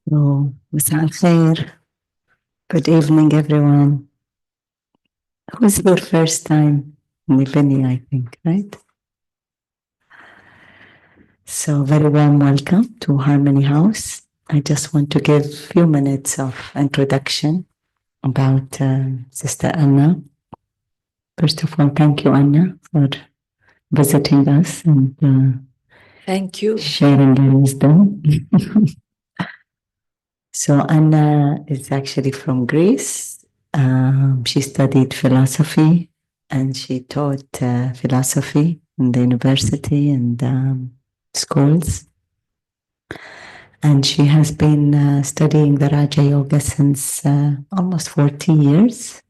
So, مساء الخير. Good evening, everyone. Who's here first time? Nivini, I think, right? So, very warm welcome to Harmony House. I just want to give a few minutes of introduction about Sister Anna. First of all, thank you, Anna, for visiting us and Thank you. sharing your wisdom. So, Anna is actually from Greece. She studied philosophy and she taught philosophy in the university and schools. And she has been studying the Raja Yoga since almost 40 years.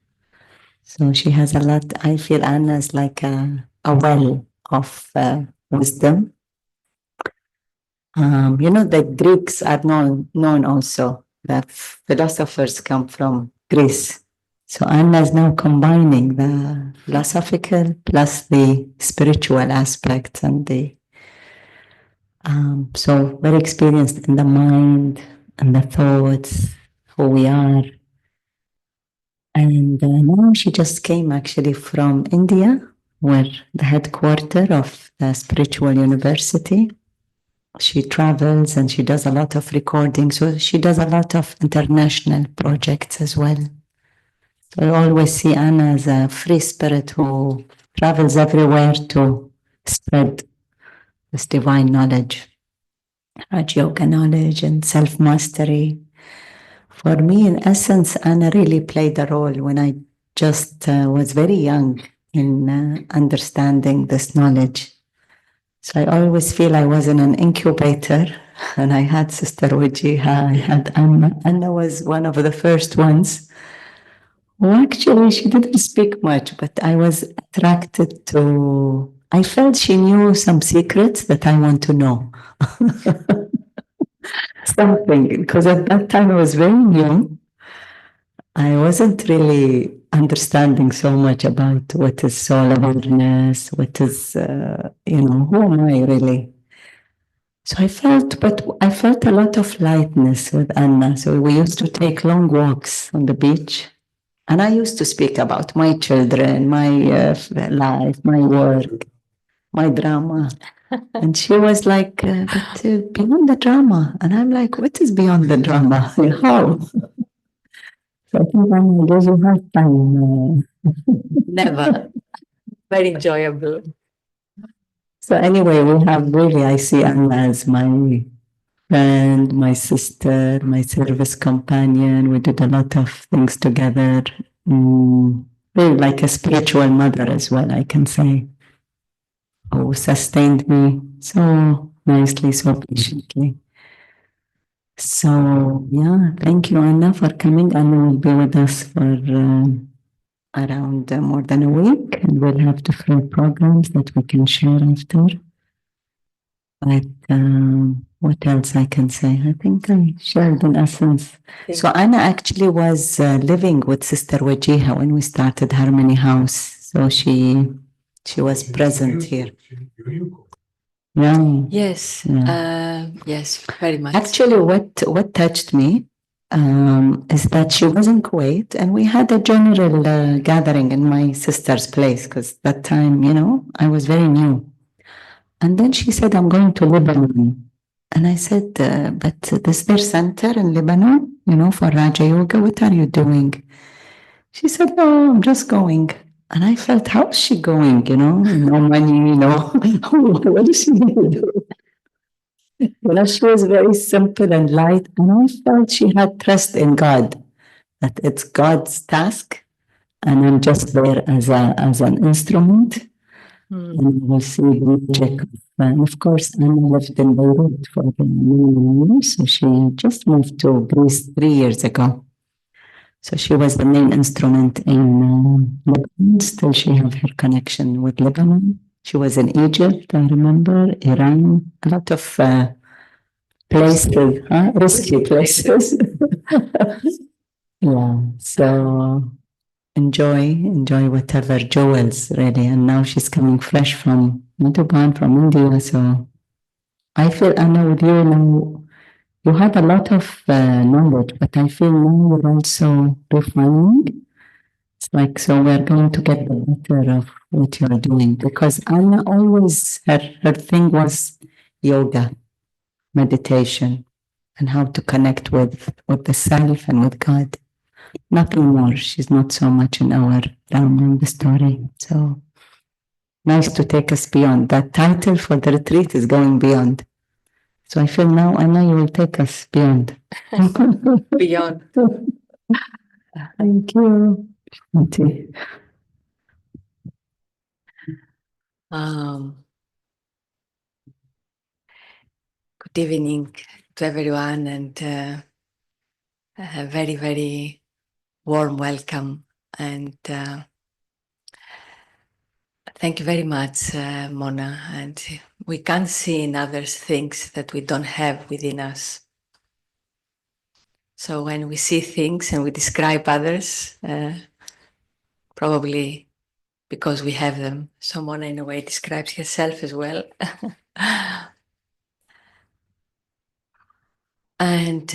So she has a lot. I feel Anna is like a well of wisdom. The Greeks are known also. The philosophers come from Greece. So Anna is now combining the philosophical plus the spiritual aspects and so very experienced in the mind and the thoughts, who we are. And now she just came actually from India, where the headquarters of the spiritual university. She travels and she does a lot of recording. So she does a lot of international projects as well. So I always see Anna as a free spirit who travels everywhere to spread this divine knowledge, Raj Yoga knowledge and self-mastery. For me, in essence, Anna really played a role when I just was very young in understanding this knowledge. So I always feel I was in an incubator and I had Sister Wajiha, I had Anna. Anna was one of the first ones. Well, actually, she didn't speak much, but I was attracted to, I felt she knew some secrets that I want to know. Something, because at that time I was very new. I wasn't really understanding so much about what is soul awareness, what is, who am I really? So I felt a lot of lightness with Anna. So we used to take long walks on the beach. And I used to speak about my children, my life, my work, my drama. And she was like, but beyond the drama. And I'm like, what is beyond the drama? How? So I think I'm going to hard time. Never. Very enjoyable. So anyway, we have really, I see Anna as my friend, my sister, my service companion. We did a lot of things together. Really like a spiritual mother as well, I can say, who sustained me so nicely, so patiently. So, yeah, thank you, Anna, for coming. Anna will be with us for around more than a week, and we'll have different programs that we can share after. But what else I can say? I think I shared in essence. So Anna actually was living with Sister Wajiha when we started Harmony House. So she was present here. Yeah. Yes. Yes, very much. Actually, what touched me is that she was in Kuwait and we had a general gathering in my sister's place because that time, I was very new. And then she said, I'm going to Lebanon. And I said, but is there center in Lebanon, for Raja Yoga? What are you doing? She said, no, I'm just going. And I felt, how is she going? No money, what is she going to do? She was very simple and light. And I felt she had trust in God, that it's God's task. And I'm just there as an instrument. And we'll see the magic. And of course, Anna lived in Beirut for many years. So she just moved to Greece 3 years ago. So she was the main instrument in Lebanon. Still, she has her connection with Lebanon. She was in Egypt, I remember, Iran, a lot of places, risky places. Yeah, so enjoy whatever jewels, really. And now she's coming fresh from Madhuban, from India. So I feel, Anna, with you now, you have a lot of knowledge, but I feel now you're also refining. It's like, so we're going to get the better of what you're doing because Anna always, her thing was yoga, meditation, and how to connect with the self and with God. Nothing more. She's not so much in our drama in the story. So nice to take us beyond. That title for the retreat is going beyond. So I feel now, Anna, you will take us beyond. Beyond. Thank you. Auntie. Good evening to everyone, and a very, very warm welcome. And thank you very much, Mona. And we can see in others things that we don't have within us. So when we see things and we describe others, probably because we have them. So Mona, in a way, describes herself as well. And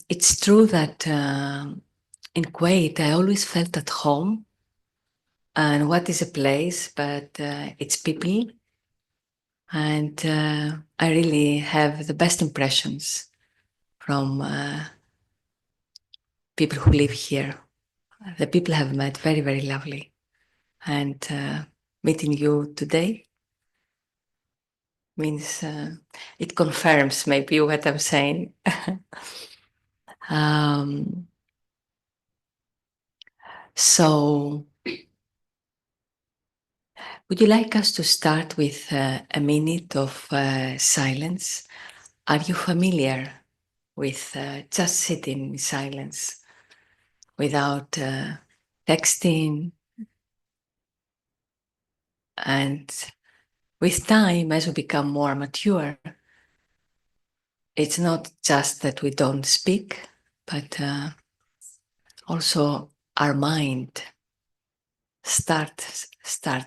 it's true that in Kuwait, I always felt at home. And what is a place? But it's people. And I really have the best impressions from people who live here. The people I have met, very, very lovely. And meeting you today means it confirms maybe what I'm saying. So would you like us to start with a minute of silence? Are you familiar with just sitting in silence without texting? And with time, as we become more mature, it's not just that we don't speak, but also our mind starts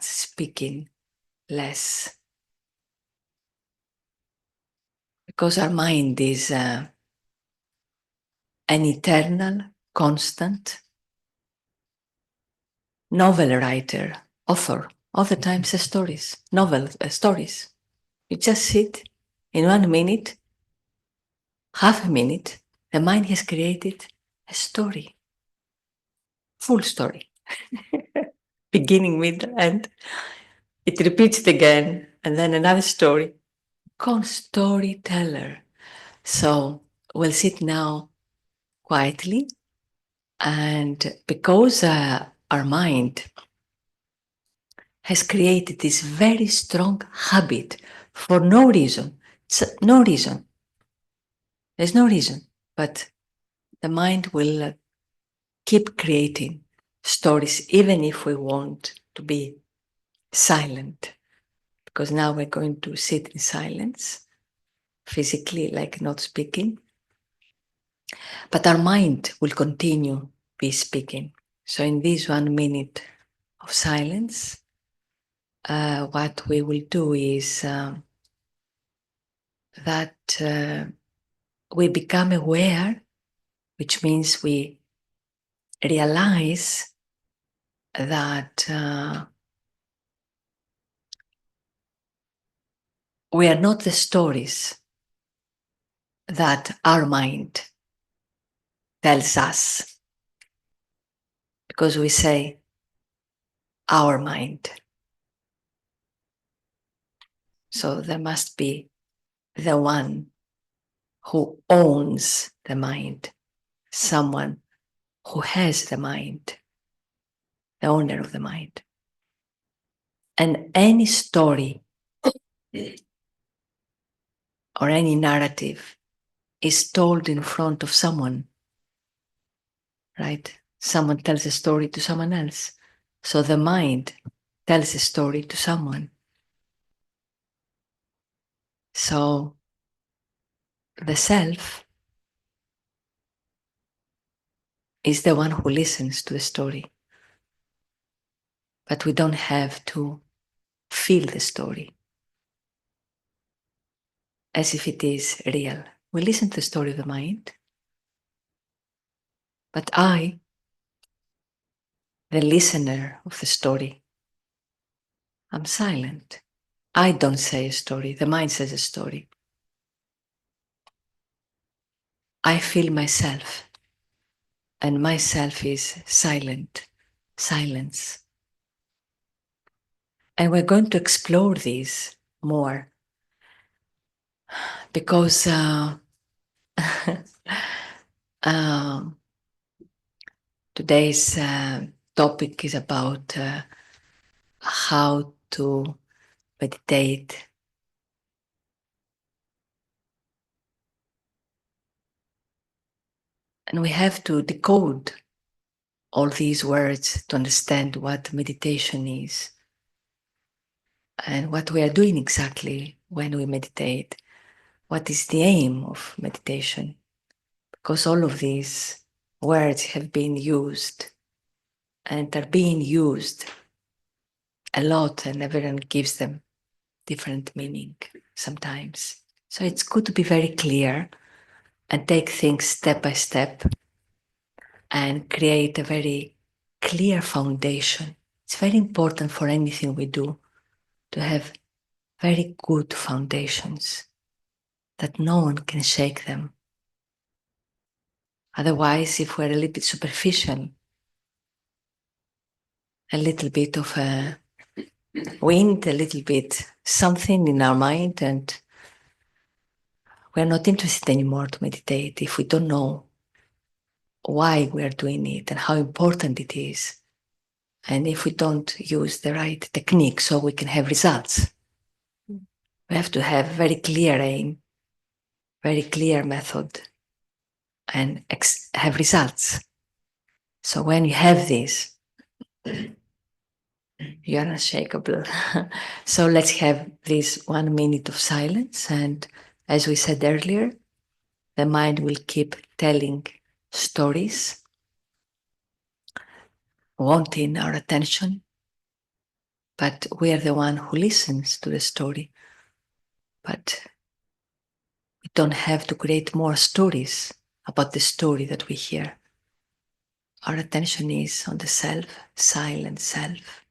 speaking less. Because our mind is an eternal, constant novel writer, author, all the time says stories, stories. You just sit in 1 minute, half a minute, the mind has created a story, full story, beginning, middle, end. It repeats it again, and then another story. Storyteller. So we'll sit now quietly, and because our mind has created this very strong habit for no reason. No reason. There's no reason, but the mind will keep creating stories even if we want to be silent. Because now we're going to sit in silence, physically, like not speaking. But our mind will continue be speaking. So in this 1 minute of silence, what we will do is that we become aware, which means we realize that we are not the stories that our mind tells us. Because we say, our mind. So there must be the one who owns the mind, someone who has the mind, the owner of the mind. And any story or any narrative is told in front of someone, right? Someone tells a story to someone else. So the mind tells a story to someone. So the self is the one who listens to the story. But we don't have to feel the story as if it is real. we listen to the story of the mind, but I, the listener of the story, I'm silent. I don't say a story, the mind says a story. I feel myself, and myself is silence. And we're going to explore this more because um, today's topic is about how to meditate. And we have to decode all these words to understand what meditation is and what we are doing exactly when we meditate. What is the aim of meditation? Because all of these words have been used and are being used a lot, and everyone gives them different meaning sometimes. So it's good to be very clear and take things step by step and create a very clear foundation. It's very important for anything we do to have very good foundations that no one can shake them. Otherwise, if we're a little bit superficial, a little bit of a wind, a little bit something in our mind, and we're not interested anymore to meditate if we don't know why we're doing it and how important it is. And if we don't use the right technique so we can have results. We have to have very clear aim, very clear method, and have results. So when you have this, you are unshakable. So let's have this 1 minute of silence. And as we said earlier, the mind will keep telling stories, wanting our attention, but we are the one who listens to the story. But we don't have to create more stories about the story that we hear. Our attention is on the self, silent self.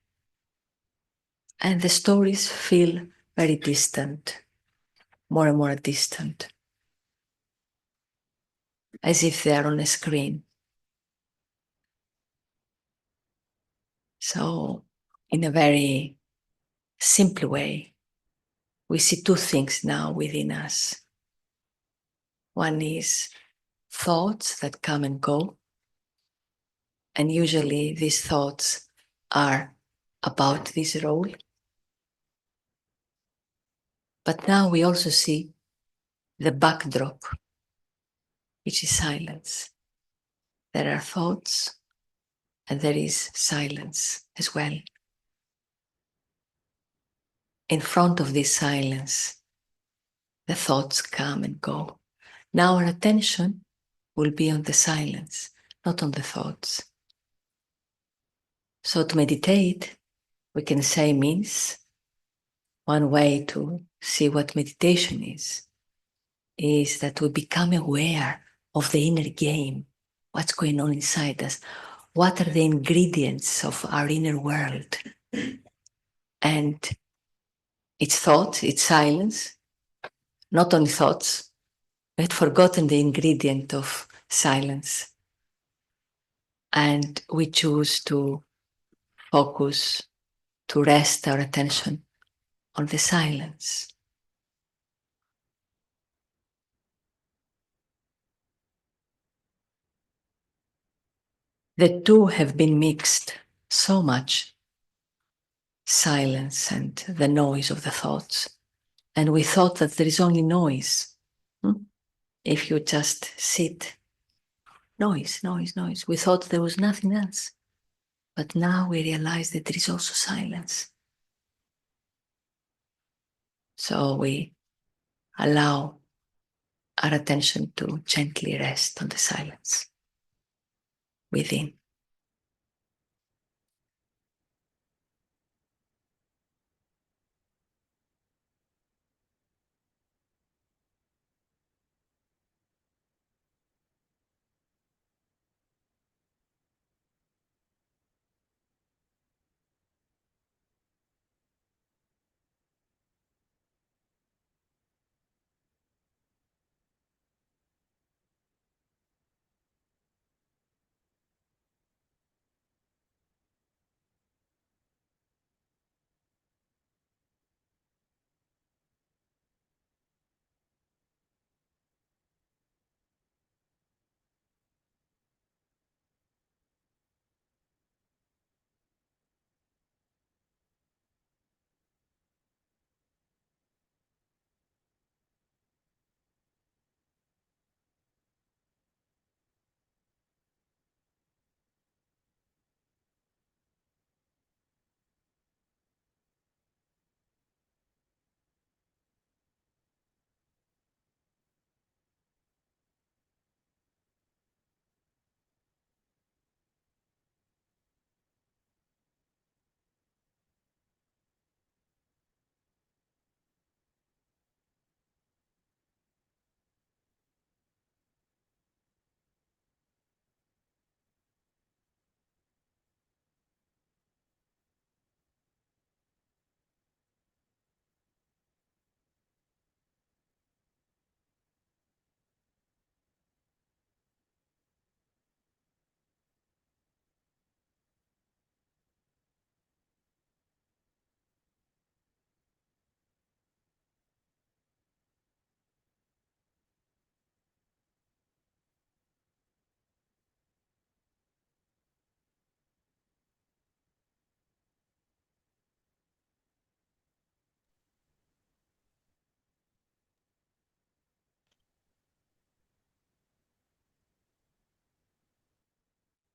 And the stories feel very distant, more and more distant, as if they are on a screen. So, in a very simple way, we see two things now within us. One is thoughts that come and go, and usually these thoughts are about this role. But now we also see the backdrop, which is silence. There are thoughts and there is silence as well. In front of this silence, the thoughts come and go. Now our attention will be on the silence, not on the thoughts. So to meditate, we can say means one way to see what meditation is that we become aware of the inner game, what's going on inside us, what are the ingredients of our inner world. And it's thought, it's silence, not only thoughts. We had forgotten the ingredient of silence. And we choose to focus, to rest our attention on the silence. The two have been mixed so much, silence and the noise of the thoughts. And we thought that there is only noise. If you just sit, noise. We thought there was nothing else. But now we realize that there is also silence. So we allow our attention to gently rest on the silence within.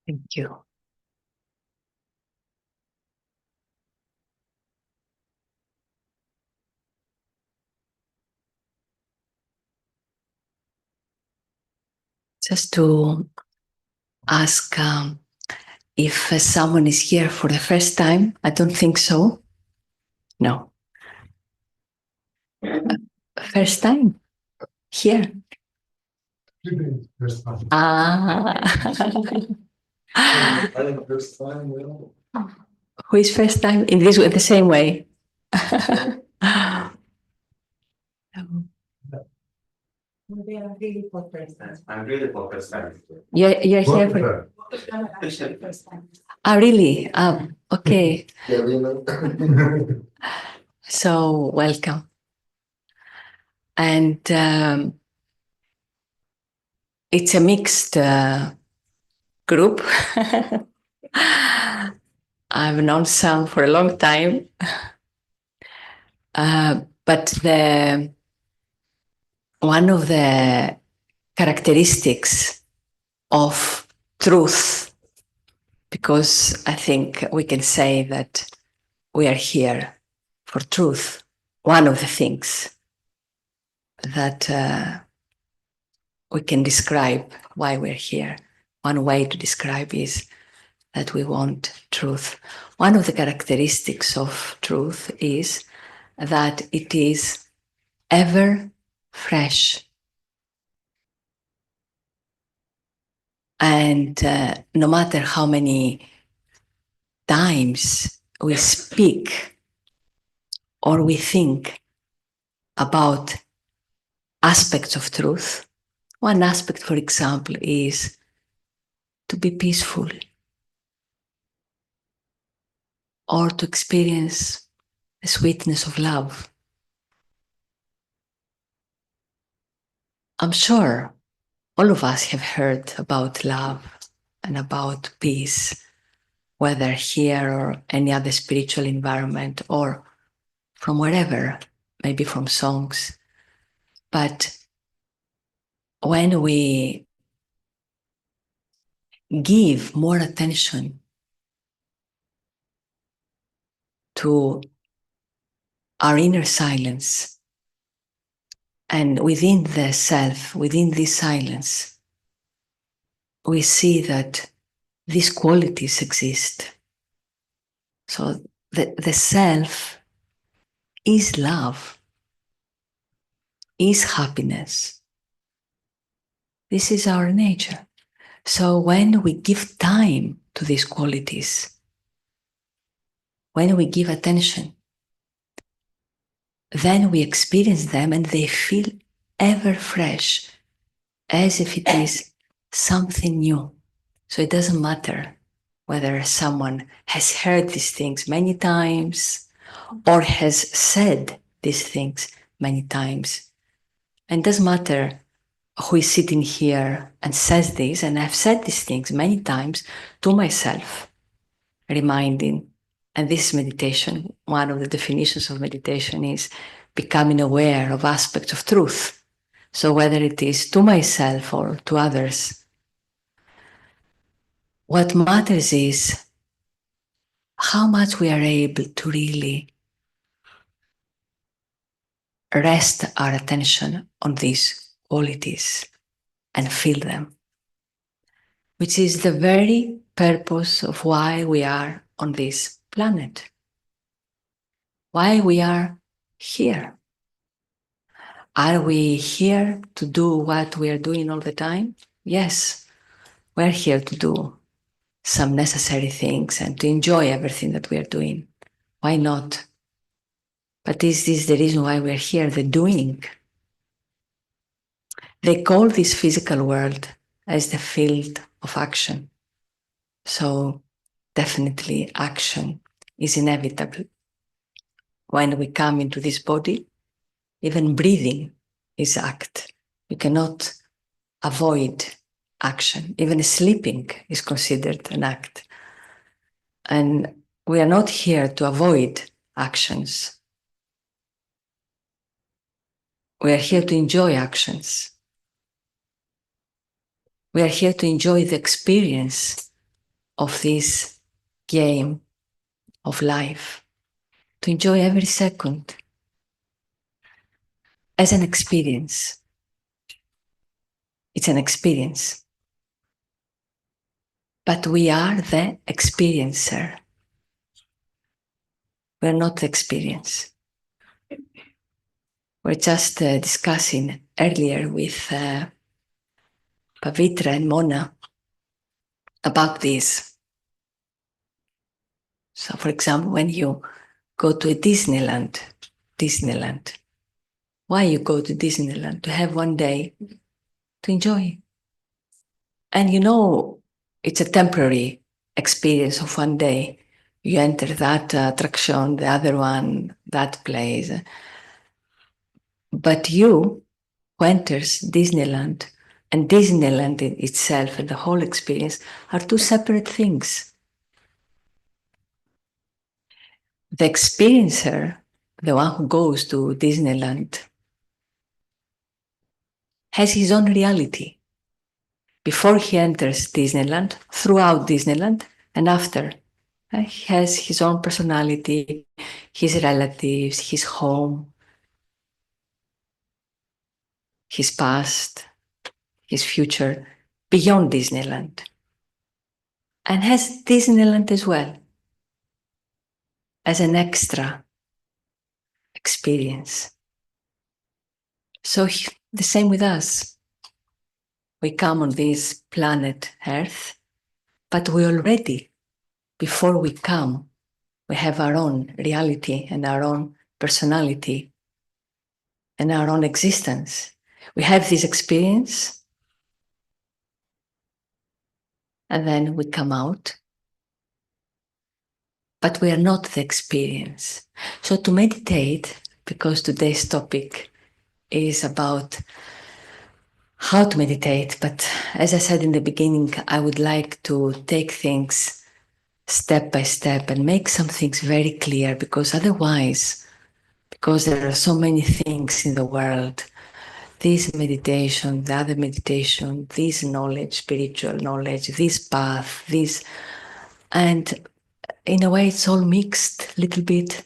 Thank you. Just to ask if someone is here for the first time. I don't think so. No. First time here. First time. First time, Who is first time in this the same way? I'm really for first time. You're here for. Really? Okay. So welcome. And it's a mixed group. I've known some for a long time. But one of the characteristics of truth, because I think we can say that we are here for truth. One of the things that we can describe why we're here, one way to describe is that we want truth. One of the characteristics of truth is that it is ever fresh. And no matter how many times we speak or we think about aspects of truth, one aspect, for example, is to be peaceful or to experience the sweetness of love. I'm sure all of us have heard about love and about peace, whether here or any other spiritual environment or from wherever, maybe from songs. But when we give more attention to our inner silence, and within the self, within this silence, we see that these qualities exist. So the self is love, is happiness. This is our nature. So when we give time to these qualities, when we give attention, then we experience them and they feel ever fresh, as if it is something new. So it doesn't matter whether someone has heard these things many times or has said these things many times. And it doesn't matter who is sitting here and says this, and I've said these things many times to myself, reminding, and this is meditation. One of the definitions of meditation is becoming aware of aspects of truth. So whether it is to myself or to others, what matters is how much we are able to really rest our attention on these qualities and feel them, which is the very purpose of why we are on this planet, why we are here. Are we here to do what we are doing all the time? Yes, we're here to do some necessary things and to enjoy everything that we are doing. Why not? But is this the reason why we're here, the doing? They call this physical world as the field of action. So definitely action is inevitable. When we come into this body, even breathing is act. You cannot avoid action. Even sleeping is considered an act. And we are not here to avoid actions. We are here to enjoy actions. We are here to enjoy the experience of this game of life, to enjoy every second as an experience. It's an experience. But we are the experiencer. We're not the experience. We're just discussing earlier with Pavitra and Mona about this. So, for example, when you go to a Disneyland, why you go to Disneyland? To have one day to enjoy. And you know, it's a temporary experience of one day. You enter that attraction, the other one, that place. But you who enters Disneyland and Disneyland itself and the whole experience are two separate things. The experiencer, the one who goes to Disneyland, has his own reality before he enters Disneyland, throughout Disneyland, and after. He has his own personality, his relatives, his home, his past, his future, beyond Disneyland. And has Disneyland as well, as an extra experience. So the same with us. We come on this planet Earth, but we already, before we come, we have our own reality and our own personality and our own existence. We have this experience, and then we come out, but we are not the experience. So to meditate, because today's topic is about how to meditate, but as I said in the beginning, I would like to take things step by step and make some things very clear, because otherwise, because there are so many things in the world, this meditation, the other meditation, this knowledge, spiritual knowledge, this path, this, and in a way it's all mixed a little bit.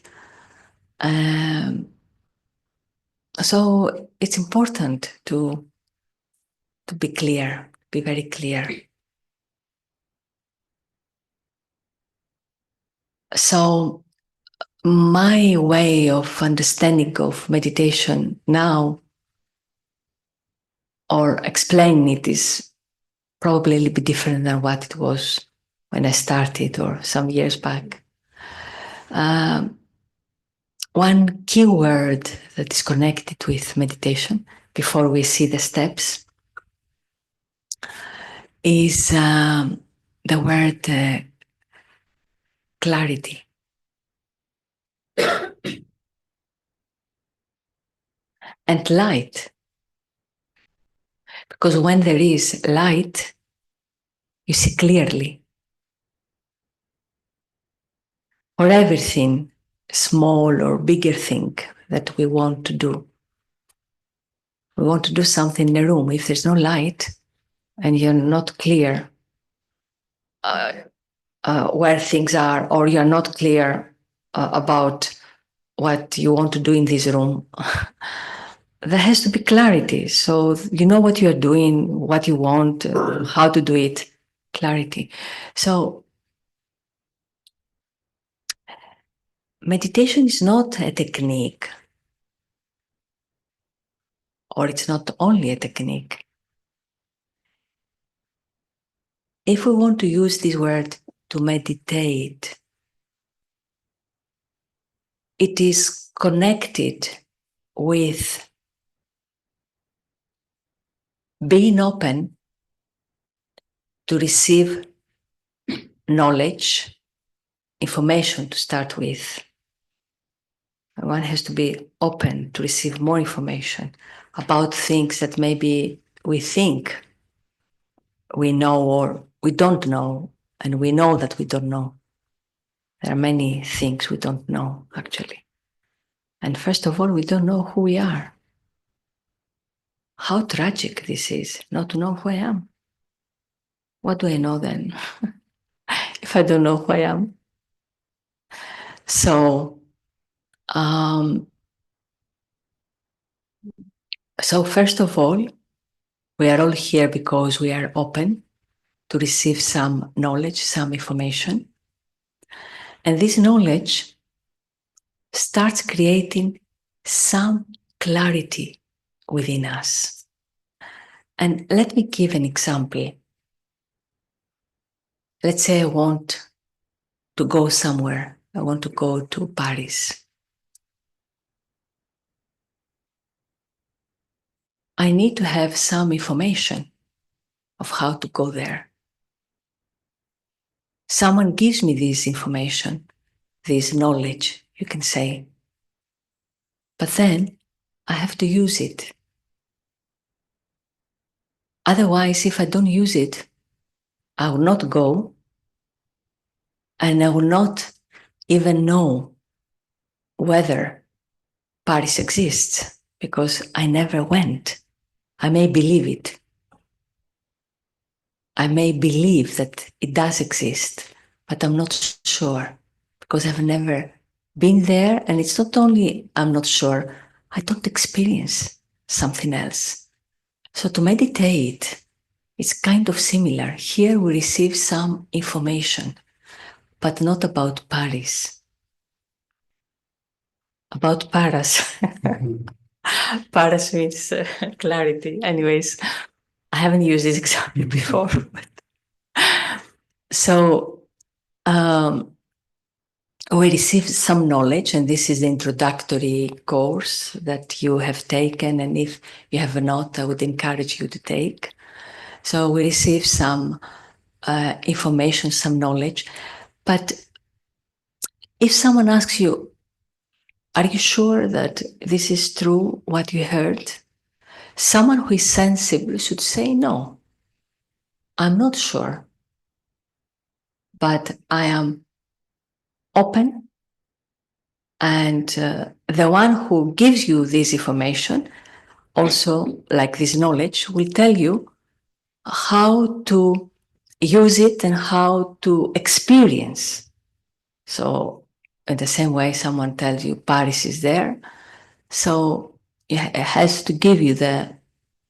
So it's important to be clear, be very clear. So my way of understanding of meditation now, or explaining it, is probably a little bit different than what it was when I started or some years back. One key word that is connected with meditation, before we see the steps, is the word clarity. And light. Because when there is light, you see clearly. Or everything, small or bigger thing that we want to do. We want to do something in a room. If there's no light and you're not clear where things are, or you're not clear about what you want to do in this room, there has to be clarity. So you know what you're doing, what you want, how to do it, clarity. So meditation is not a technique, or it's not only a technique. If we want to use this word to meditate, it is connected with being open to receive knowledge, information to start with. One has to be open to receive more information about things that maybe we think we know or we don't know, and we know that we don't know. There are many things we don't know, actually. And first of all, we don't know who we are. How tragic this is, not to know who I am. What do I know then? I don't know who I am. So, so first of all, we are all here because we are open to receive some knowledge, some information. And this knowledge starts creating some clarity within us. And let me give an example. Let's say I want to go somewhere. I want to go to Paris. I need to have some information of how to go there. Someone gives me this information, this knowledge, you can say. But then I have to use it. Otherwise, if I don't use it, I will not go, and I will not even know whether Paris exists, because I never went. I may believe it. I may believe that it does exist, but I'm not sure, because I've never been there. And it's not only I'm not sure, I don't experience something else. So to meditate, it's kind of similar. Here we receive some information, but not about Paris, about Paras. Paras means clarity. Anyways, I haven't used this example before. So we received some knowledge, and this is the introductory course that you have taken. And if you have not, I would encourage you to take. So we receive some information, some knowledge. But if someone asks you, are you sure that this is true, what you heard? Someone who is sensible should say, no, I'm not sure, but I am open. And the one who gives you this information, also like this knowledge, will tell you how to use it and how to experience. So in the same way someone tells you Paris is there, so it has to give you the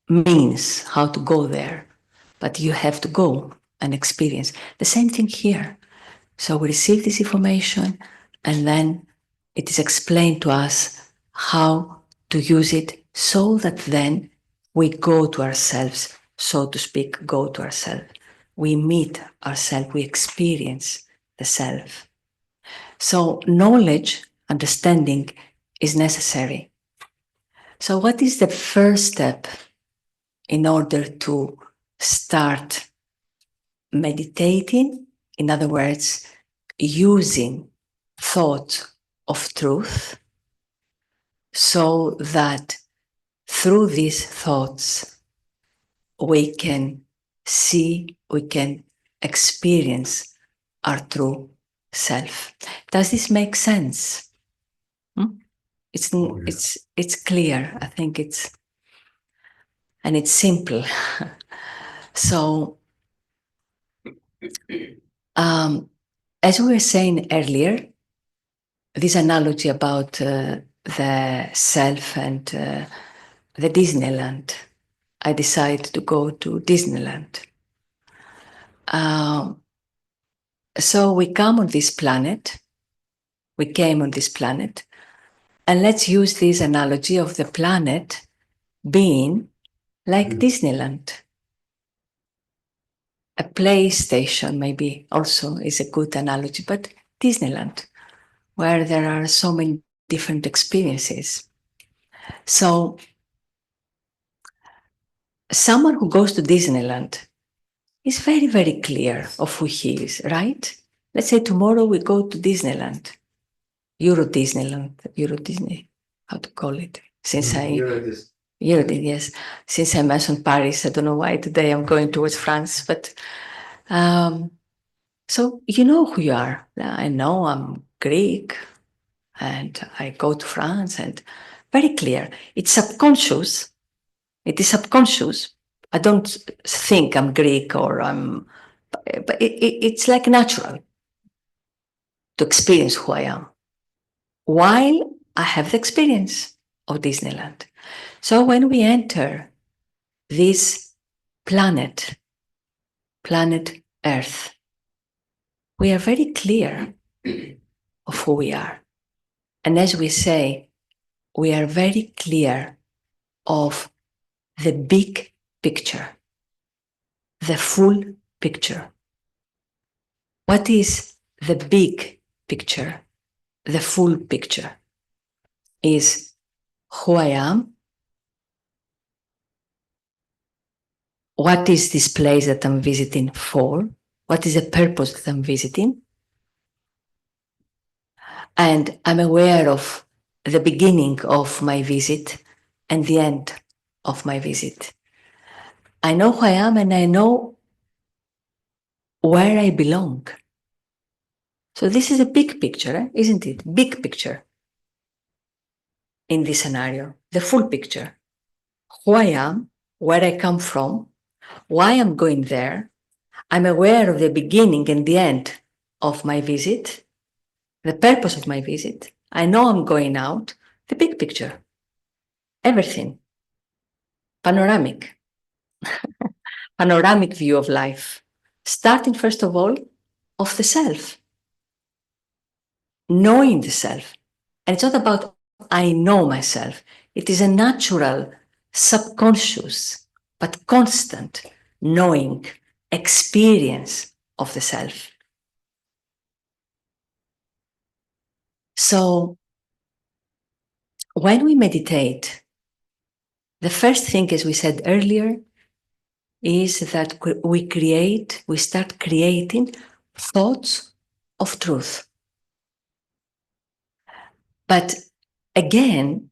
means how to go there, but you have to go and experience. The same thing here. So we receive this information, and then it is explained to us how to use it, so that then we go to ourselves, so to speak, go to ourselves. We meet ourselves, we experience the self. So knowledge, understanding is necessary. So what is the first step in order to start meditating? In other words, using thought of truth, so that through these thoughts we can see, we can experience our true self. Does this make sense? It's clear. I think it's simple. So, as we were saying earlier, this analogy about the self and the Disneyland. I decided to go to Disneyland. So we come on this planet. We came on this planet, and let's use this analogy of the planet being like Disneyland. A PlayStation maybe also is a good analogy, but Disneyland, where there are so many different experiences. So someone who goes to Disneyland is very, very clear of who he is, right? Let's say tomorrow we go to Disneyland, Euro Disney, how to call it? Euro Disney, yes. Since I mentioned Paris, I don't know why today I'm going towards France, but so you know who you are. I know I'm Greek, and I go to France, and very clear. It's subconscious. It is subconscious. I don't think I'm Greek or but it's like natural. to experience who I am while I have the experience of Disneyland. So when we enter this planet Earth, we are very clear of who we are. And as we say, we are very clear of the big picture, the full picture. What is the big picture? The full picture is who I am. What is this place that I'm visiting for? What is the purpose that I'm visiting? And I'm aware of the beginning of my visit and the end of my visit. I know who I am and I know where I belong. So this is a big picture, isn't it? Big picture in this scenario, the full picture. Who I am, where I come from, why I'm going there. I'm aware of the beginning and the end of my visit, the purpose of my visit. I know I'm going out, the big picture, everything, panoramic, panoramic view of life, starting first of all of the self, knowing the self. And it's not about I know myself. It is a natural, subconscious, but constant knowing, experience of the self. So when we meditate, the first thing, as we said earlier, is that we start creating thoughts of truth. But again,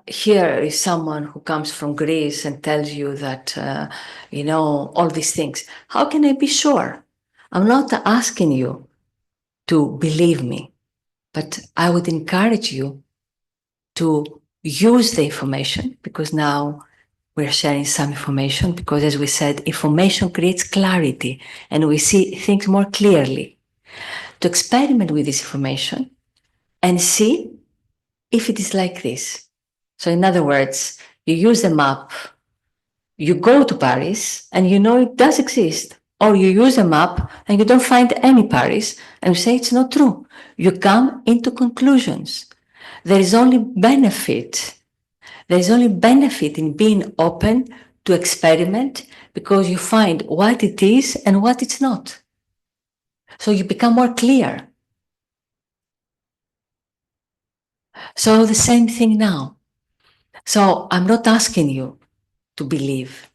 here is someone who comes from Greece and tells you that, all these things. How can I be sure? I'm not asking you to believe me, but I would encourage you to use the information, because now we're sharing some information, because as we said, information creates clarity and we see things more clearly. To experiment with this information and see if it is like this. So in other words, you use the map, you go to Paris and you know it does exist. Or you use a map and you don't find any Paris and you say it's not true. You come into conclusions. There is only benefit. There is only benefit in being open to experiment, because you find what it is and what it's not. So you become more clear. So the same thing now. So I'm not asking you to believe,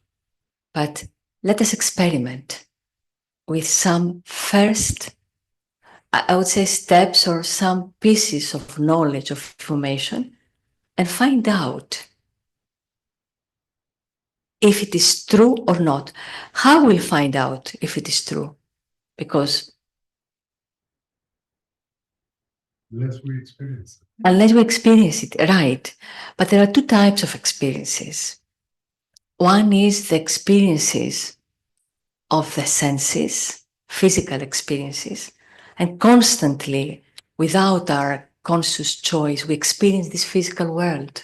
but let us experiment with some first, I would say, steps or some pieces of knowledge, of information, and find out if it is true or not. How we'll find out if it is true? Because Unless we experience it. unless we experience it, right? But there are two types of experiences. One is the experiences of the senses, physical experiences, and constantly, without our conscious choice, we experience this physical world.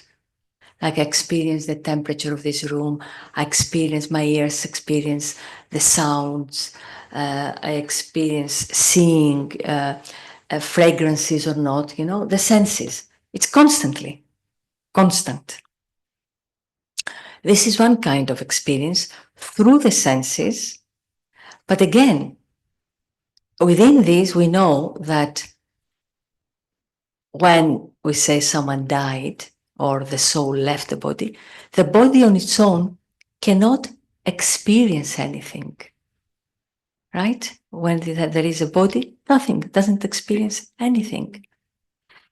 Like I experience the temperature of this room, I experience, my ears experience the sounds, I experience seeing fragrances or not, the senses. It's constantly, constant. This is one kind of experience through the senses. But again, within this, we know that when we say someone died or the soul left the body on its own cannot experience anything, right? When there is a body, nothing, doesn't experience anything.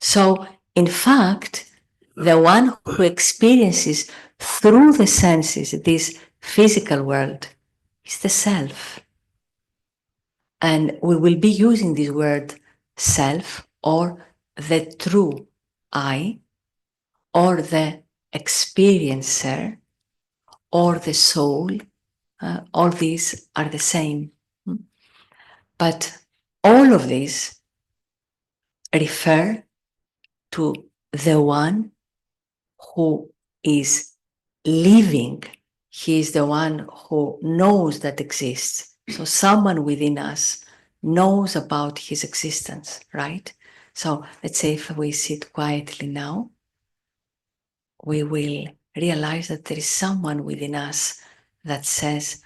So, in fact, the one who experiences through the senses this physical world is the self. And we will be using this word self, or the true I, or the experiencer, or the soul. All these are the same. But all of these refer to the one who is living. He is the one who knows that exists. So someone within us knows about his existence, right? So let's say if we sit quietly now, we will realize that there is someone within us that says,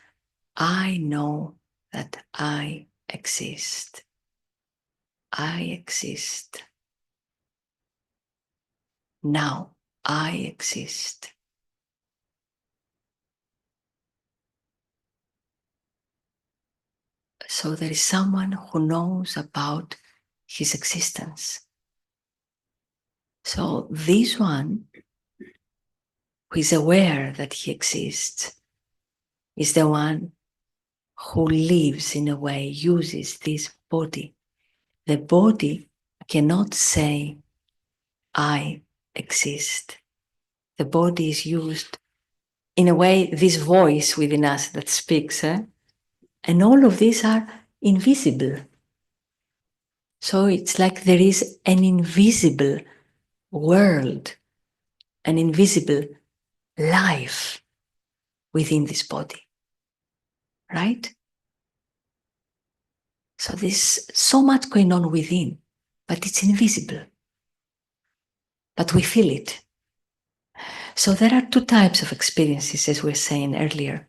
I know that I exist. I exist. Now I exist. So there is someone who knows about his existence. So this one who is aware that he exists is the one who lives in a way, uses this body. The body cannot say, I exist. The body is used in a way, this voice within us that speaks, and all of these are invisible. So it's like there is an invisible world, an invisible life within this body, right? So there's so much going on within, but it's invisible. But we feel it. So there are two types of experiences, as we were saying earlier.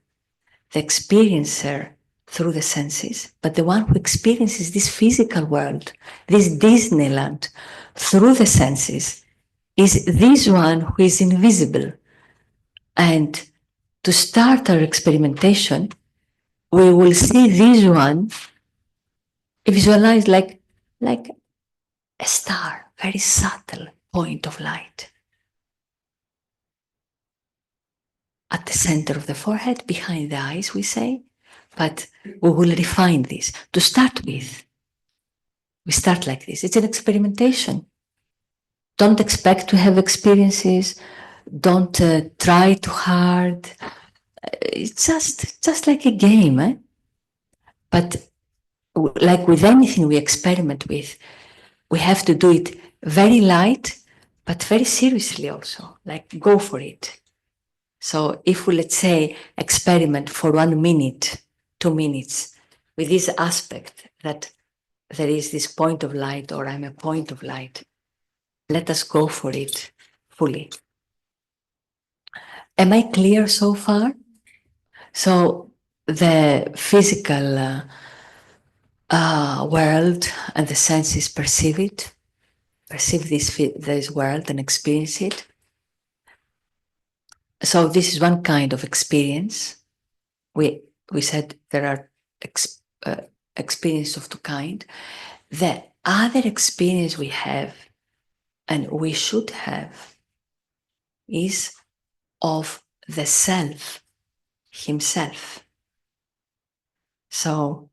The experiencer through the senses, but the one who experiences this physical world, this Disneyland, through the senses, is this one who is invisible. And to start our experimentation, we will see this one visualized like a star, very subtle point of light. At the center of the forehead, behind the eyes, we say, but we will refine this. To start with, we start like this. It's an experimentation. Don't expect to have experiences. Don't try too hard. It's just like a game. But like with anything we experiment with, we have to do it very light, but very seriously also. Like go for it. So if we, let's say, experiment for 1 minute, 2 minutes, with this aspect that there is this point of light, or I'm a point of light, let us go for it fully. Am I clear so far? So the physical world and the senses perceive it, perceive this world and experience it. So this is one kind of experience. We said there are experience of two kind. The other experience we have, and we should have, is of the self himself. So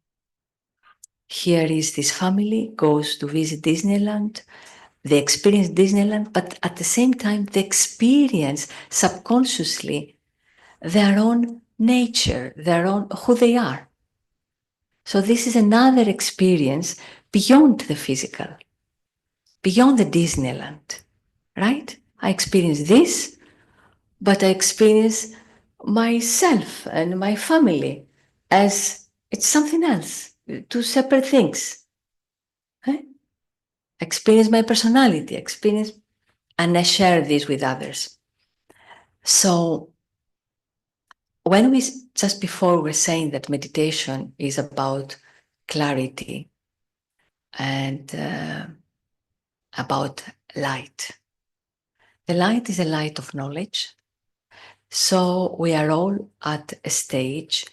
here is this family, goes to visit Disneyland. They experience Disneyland, but at the same time, they experience subconsciously their own nature, their own who they are. So this is another experience beyond the physical, beyond the Disneyland, right? I experience this, but I experience myself and my family as it's something else, two separate things. Experience my personality, experience, and I share this with others. So when we, just before we're saying that meditation is about clarity and about light. The light is a light of knowledge. So we are all at a stage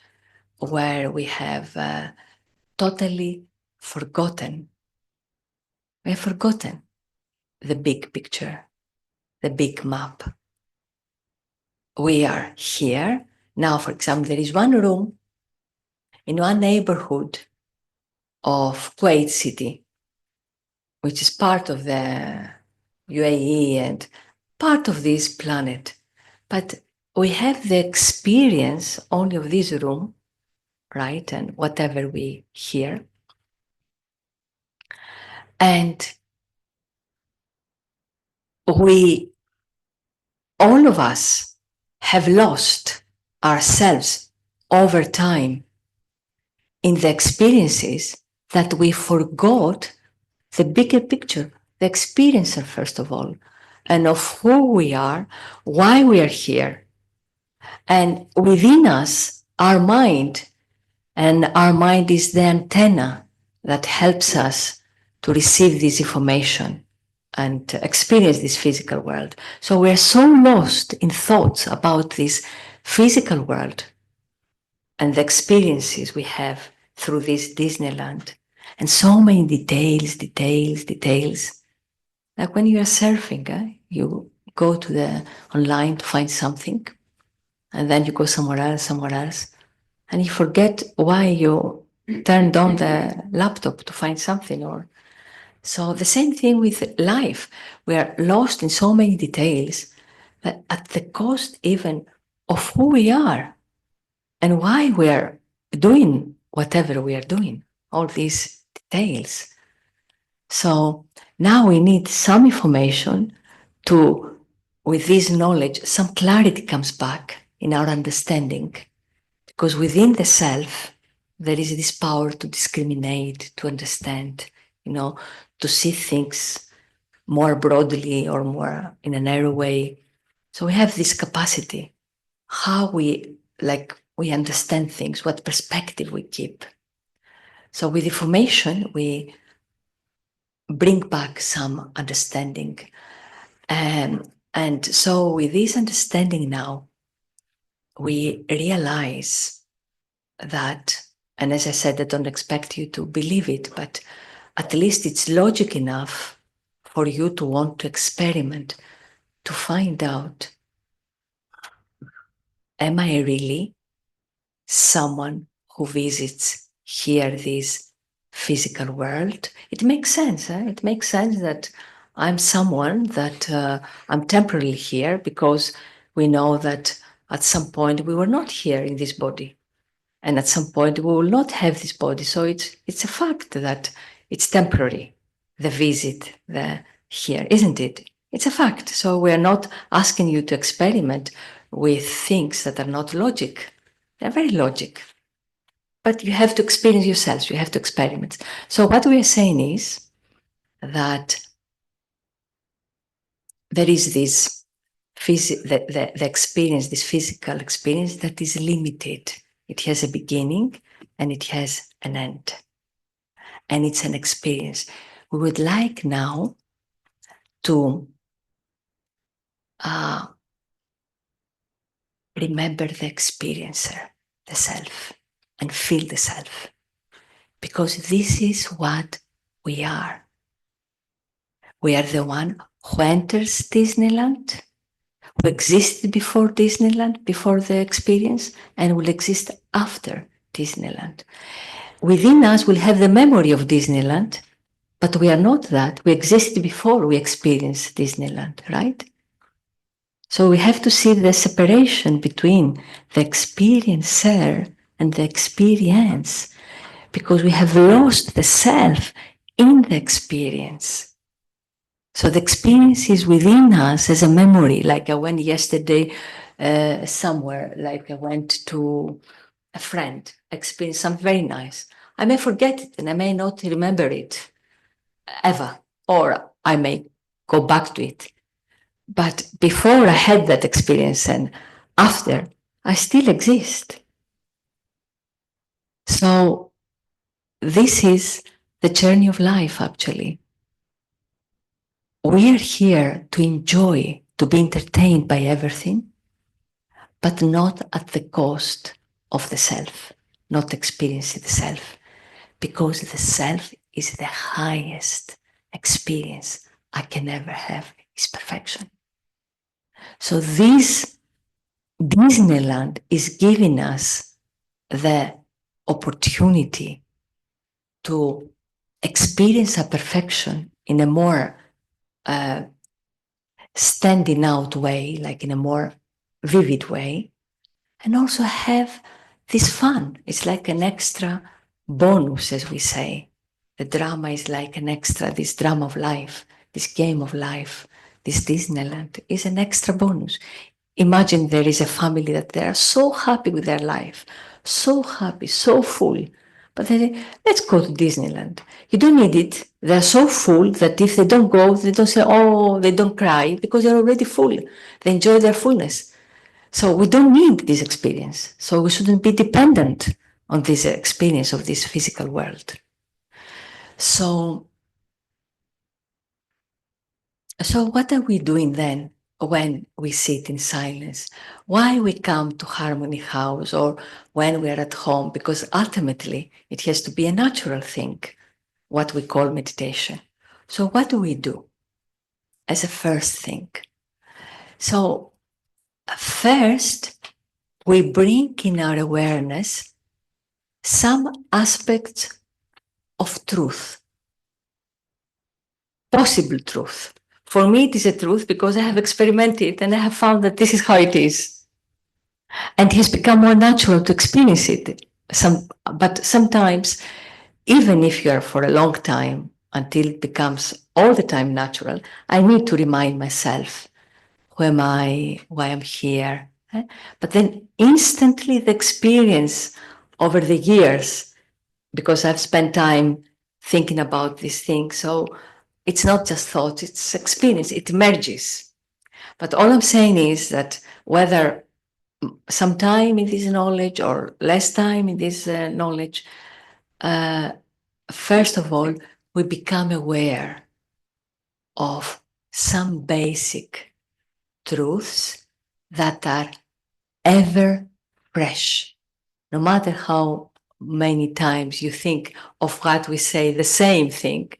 where we have totally forgotten. We have forgotten the big picture, the big map. We are here. Now, for example, there is one room in one neighborhood of Kuwait city, which is part of the UAE and part of this planet. But we have the experience only of this room, right? And whatever we hear. And we, all of us, have lost ourselves over time in the experiences that we forgot the bigger picture, the experiencer, first of all, and of who we are, why we are here. And within us, our mind, and our mind is the antenna that helps us to receive this information and to experience this physical world. So we're so lost in thoughts about this physical world and the experiences we have through this Disneyland, and so many details. Like when you are surfing, you go to the online to find something, and then you go somewhere else, and you forget why you turned on the laptop to find something. Or so the same thing with life. We are lost in so many details that at the cost even of who we are and why we are doing whatever we are doing, all these details. So now we need some information to, with this knowledge, some clarity comes back in our understanding, because within the self, there is this power to discriminate, to understand, to see things more broadly or more in a narrow way. So we have this capacity, how we understand things, what perspective we keep. So with information, we bring back some understanding. And so with this understanding now, we realize that, and as I said, I don't expect you to believe it, but at least it's logic enough for you to want to experiment, to find out, am I really someone who visits here this physical world? It makes sense. It makes sense that I'm someone that I'm temporarily here, because we know that at some point we were not here in this body. And at some point we will not have this body. So it's a fact that it's temporary, the visit, the here, isn't it? It's a fact. So we are not asking you to experiment with things that are not logic. They're very logic. But you have to experience yourselves, you have to experiment. So what we are saying is that there is this the experience, this physical experience that is limited. It has a beginning and it has an end. And it's an experience. We would like now to remember the experiencer, the self, and feel the self. Because this is what we are. We are the one who enters Disneyland, who existed before Disneyland, before the experience, and will exist after Disneyland. Within us, we'll have the memory of Disneyland, but we are not that. We existed before we experienced Disneyland, right? So we have to see the separation between the experiencer and the experience, because we have lost the self in the experience. So the experience is within us as a memory. Like I went yesterday somewhere, like I went to a friend, experienced something very nice. I may forget it and I may not remember it ever, or I may go back to it. But before I had that experience and after, I still exist. So this is the journey of life, actually. We are here to enjoy, to be entertained by everything, but not at the cost of the self, not experiencing the self, because the self is the highest experience I can ever have, is perfection. So this Disneyland is giving us the opportunity to experience a perfection in a more standing out way, like in a more vivid way, and also have this fun. It's like an extra bonus, as we say, The drama is like an extra, this drama of life, this game of life, this Disneyland is an extra bonus. Imagine there is a family that they are so happy with their life, so happy, so full. But they say, let's go to Disneyland. You don't need it. They're so full that if they don't go, they don't say, oh, they don't cry because they're already full. They enjoy their fullness. So we don't need this experience. So we shouldn't be dependent on this experience of this physical world. So what are we doing then when we sit in silence? Why we come to Harmony House or when we are at home? Because ultimately it has to be a natural thing, what we call meditation. So what do we do as a first thing? So first, we bring in our awareness some aspects of truth, possible truth. For me, it is a truth because I have experimented and I have found that this is how it is. And it has become more natural to experience it. But sometimes, even if you are for a long time, until it becomes all the time natural, I need to remind myself, who am I, why I'm here. But then instantly the experience over the years, because I've spent time thinking about these things, so it's not just thoughts, it's experience, it emerges. But all I'm saying is that whether some time in this knowledge or less time in this knowledge, first of all, we become aware of some basic truths that are ever fresh. No matter how many times you think of what we say, the same thing,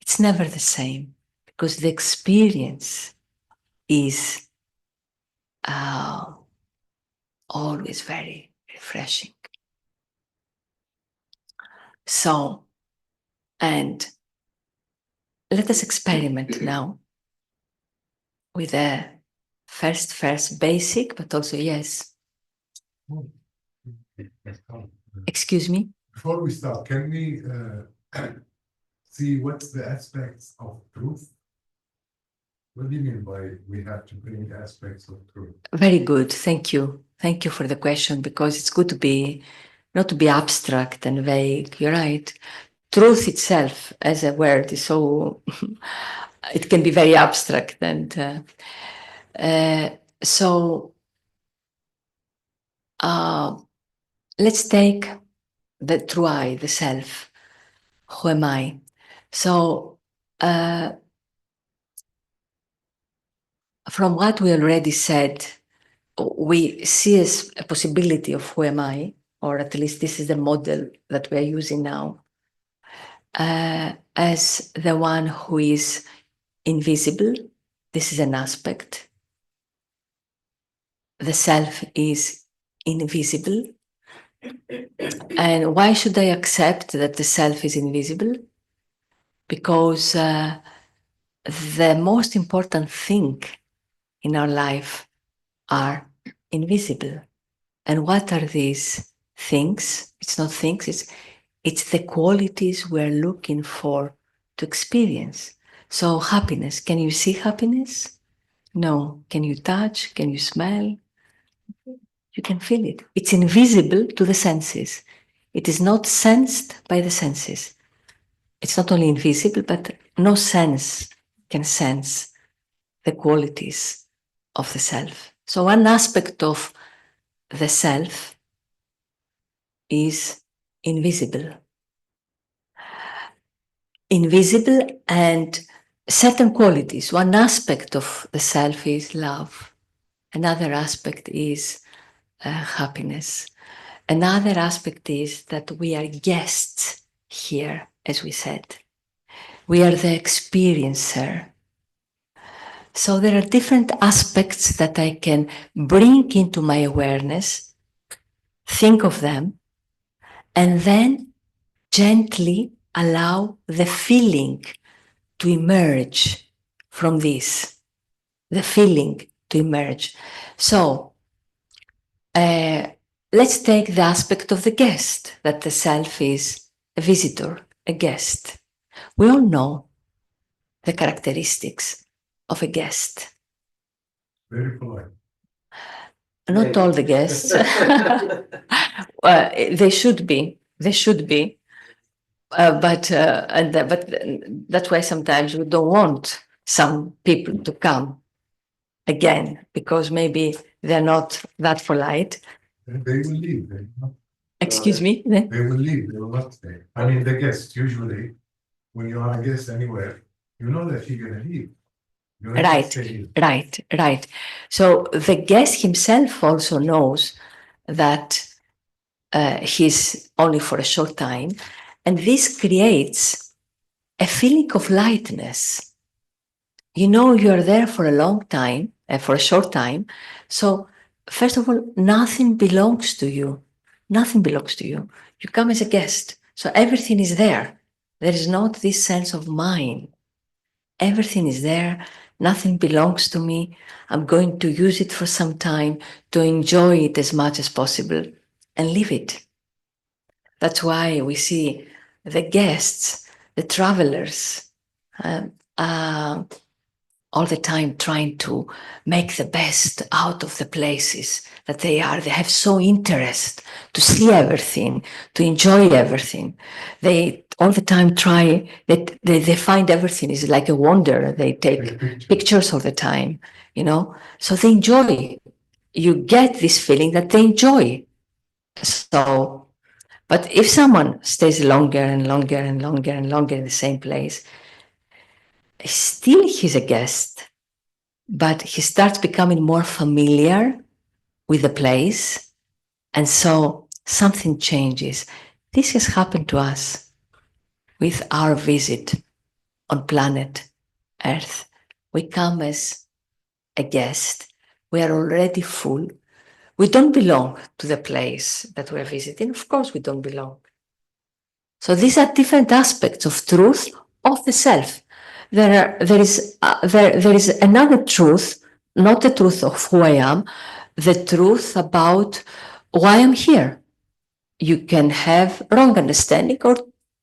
it's never the same because the experience is always very refreshing. So, and let us experiment now with a first basic, but also yes. Excuse me? Before we start, can we see what's the aspects of truth? What do you mean by we have to bring aspects of truth? Very good. Thank you. Thank you for the question because it's good to be, not to be abstract and vague. You're right. Truth itself as a word is so, it can be very abstract. And let's take the true I, the self. Who am I? So from what we already said, we see as a possibility of who am I, or at least this is the model that we're using now, as the one who is invisible. This is an aspect. The self is invisible. And why should I accept that the self is invisible? Because the most important thing in our life are invisible. And what are these things? It's not things, it's the qualities we're looking for to experience. So happiness, can you see happiness? No. Can you touch? Can you smell? You can feel it. It's invisible to the senses. It is not sensed by the senses. It's not only invisible, but no sense can sense the qualities of the self. So one aspect of the self is invisible. Invisible and certain qualities. One aspect of the self is love. Another aspect is happiness. Another aspect is that we are guests here, as we said. We are the experiencer. So there are different aspects that I can bring into my awareness, think of them, and then gently allow the feeling to emerge from this, the feeling to emerge. So let's take the aspect of the guest, that the self is a visitor. a guest. We all know the characteristics of a guest. Very polite. Not all the guests. They should be. They should be. But that's why sometimes we don't want some people to come again, because maybe they're not that polite. They will leave. They will not, Excuse me? they will leave. They will not stay. I mean, the guests, usually, when you are a guest anywhere, you know that you're going to leave. You're not Right, staying. right. So the guest himself also knows that he's only for a short time, and this creates a feeling of lightness. You know you're there for a long time, for a short time. So first of all, nothing belongs to you. Nothing belongs to you. You come as a guest. So everything is there. There is not this sense of mine. Everything is there. Nothing belongs to me. I'm going to use it for some time to enjoy it as much as possible and leave it. That's why we see the guests, the travelers, all the time trying to make the best out of the places that they are. They have so interest to see everything, to enjoy everything. They all the time try that they find everything is like a wonder. They take pictures all the time, you know. So they enjoy. You get this feeling that they enjoy. So, but if someone stays longer and longer and longer and longer in the same place, still he's a guest, but he starts becoming more familiar with the place, and so something changes. This has happened to us with our visit on planet Earth. We come as a guest. We are already full. We don't belong to the place that we're visiting. Of course, we don't belong. So these are different aspects of truth of the self. There is another truth, not the truth of who I am, the truth about why I'm here. You can have wrong understanding or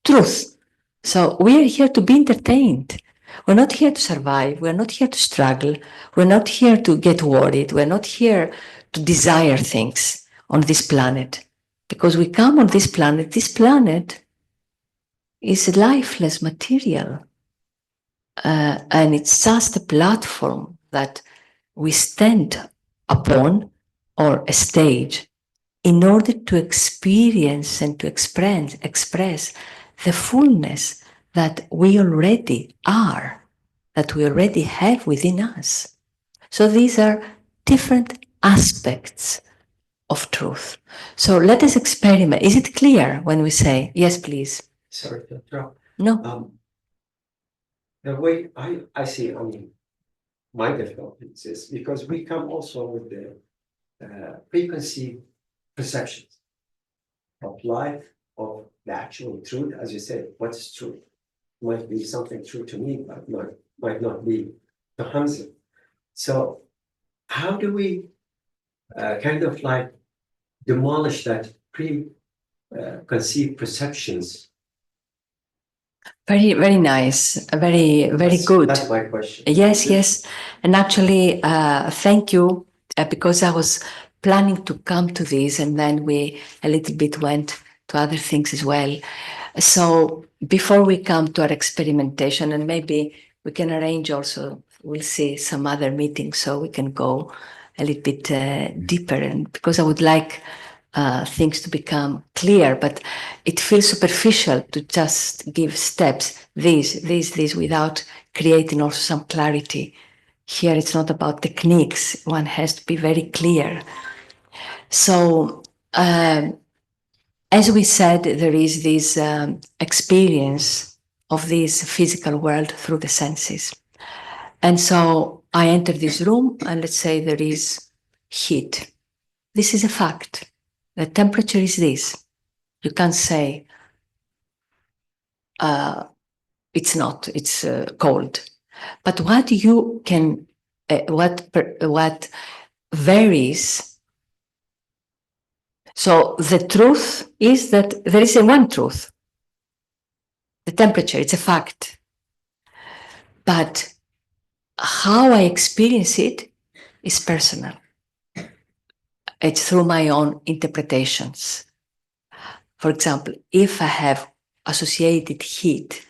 truth. So we are here to be entertained. We're not here to survive. We're not here to struggle. We're not here to get worried. We're not here to desire things on this planet. Because we come on this planet is lifeless material. And it's just a platform that we stand upon, or a stage, in order to experience and to express the fullness that we already are, that we already have within us. So these are different aspects of truth. So let us experiment. Is it clear when we say, yes, please? Sorry to interrupt. No. The way I see, my difficulties is because we come also with the preconceived perceptions of life, of the actual truth. As you said, what is truth? Might be something true to me, but might not be to Hamza. So how do we kind of like demolish that preconceived perceptions? Very, very nice. Very, very good. That's my question. Yes. And actually, thank you, because I was planning to come to this, and then we a little bit went to other things as well. So before we come to our experimentation, and maybe we can arrange also, we'll see some other meetings so we can go a little bit deeper, and because I would like things to become clear, but it feels superficial to just give steps, these, without creating also some clarity. Here it's not about techniques, one has to be very clear. So, as we said, there is this experience of this physical world through the senses. And so I enter this room, and let's say there is heat. This is a fact. The temperature is this. You can't say it's not, it's cold. But what you can, what varies. So the truth is that there is a one truth. the temperature, it's a fact. But how I experience it is personal. It's through my own interpretations. For example, if I have associated heat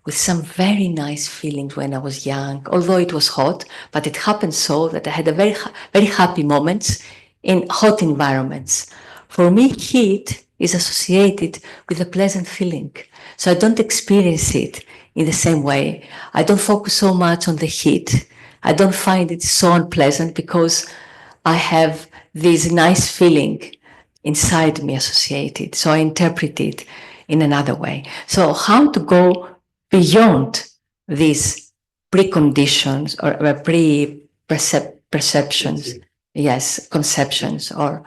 with some very nice feelings when I was young, although it was hot, but it happened so that I had a very happy moments in hot environments. For me, heat is associated with a pleasant feeling. So I don't experience it in the same way. I don't focus so much on the heat. I don't find it so unpleasant because I have this nice feeling inside me associated. So I interpret it in another way. So how to go beyond these preconditions or perceptions, yes, conceptions or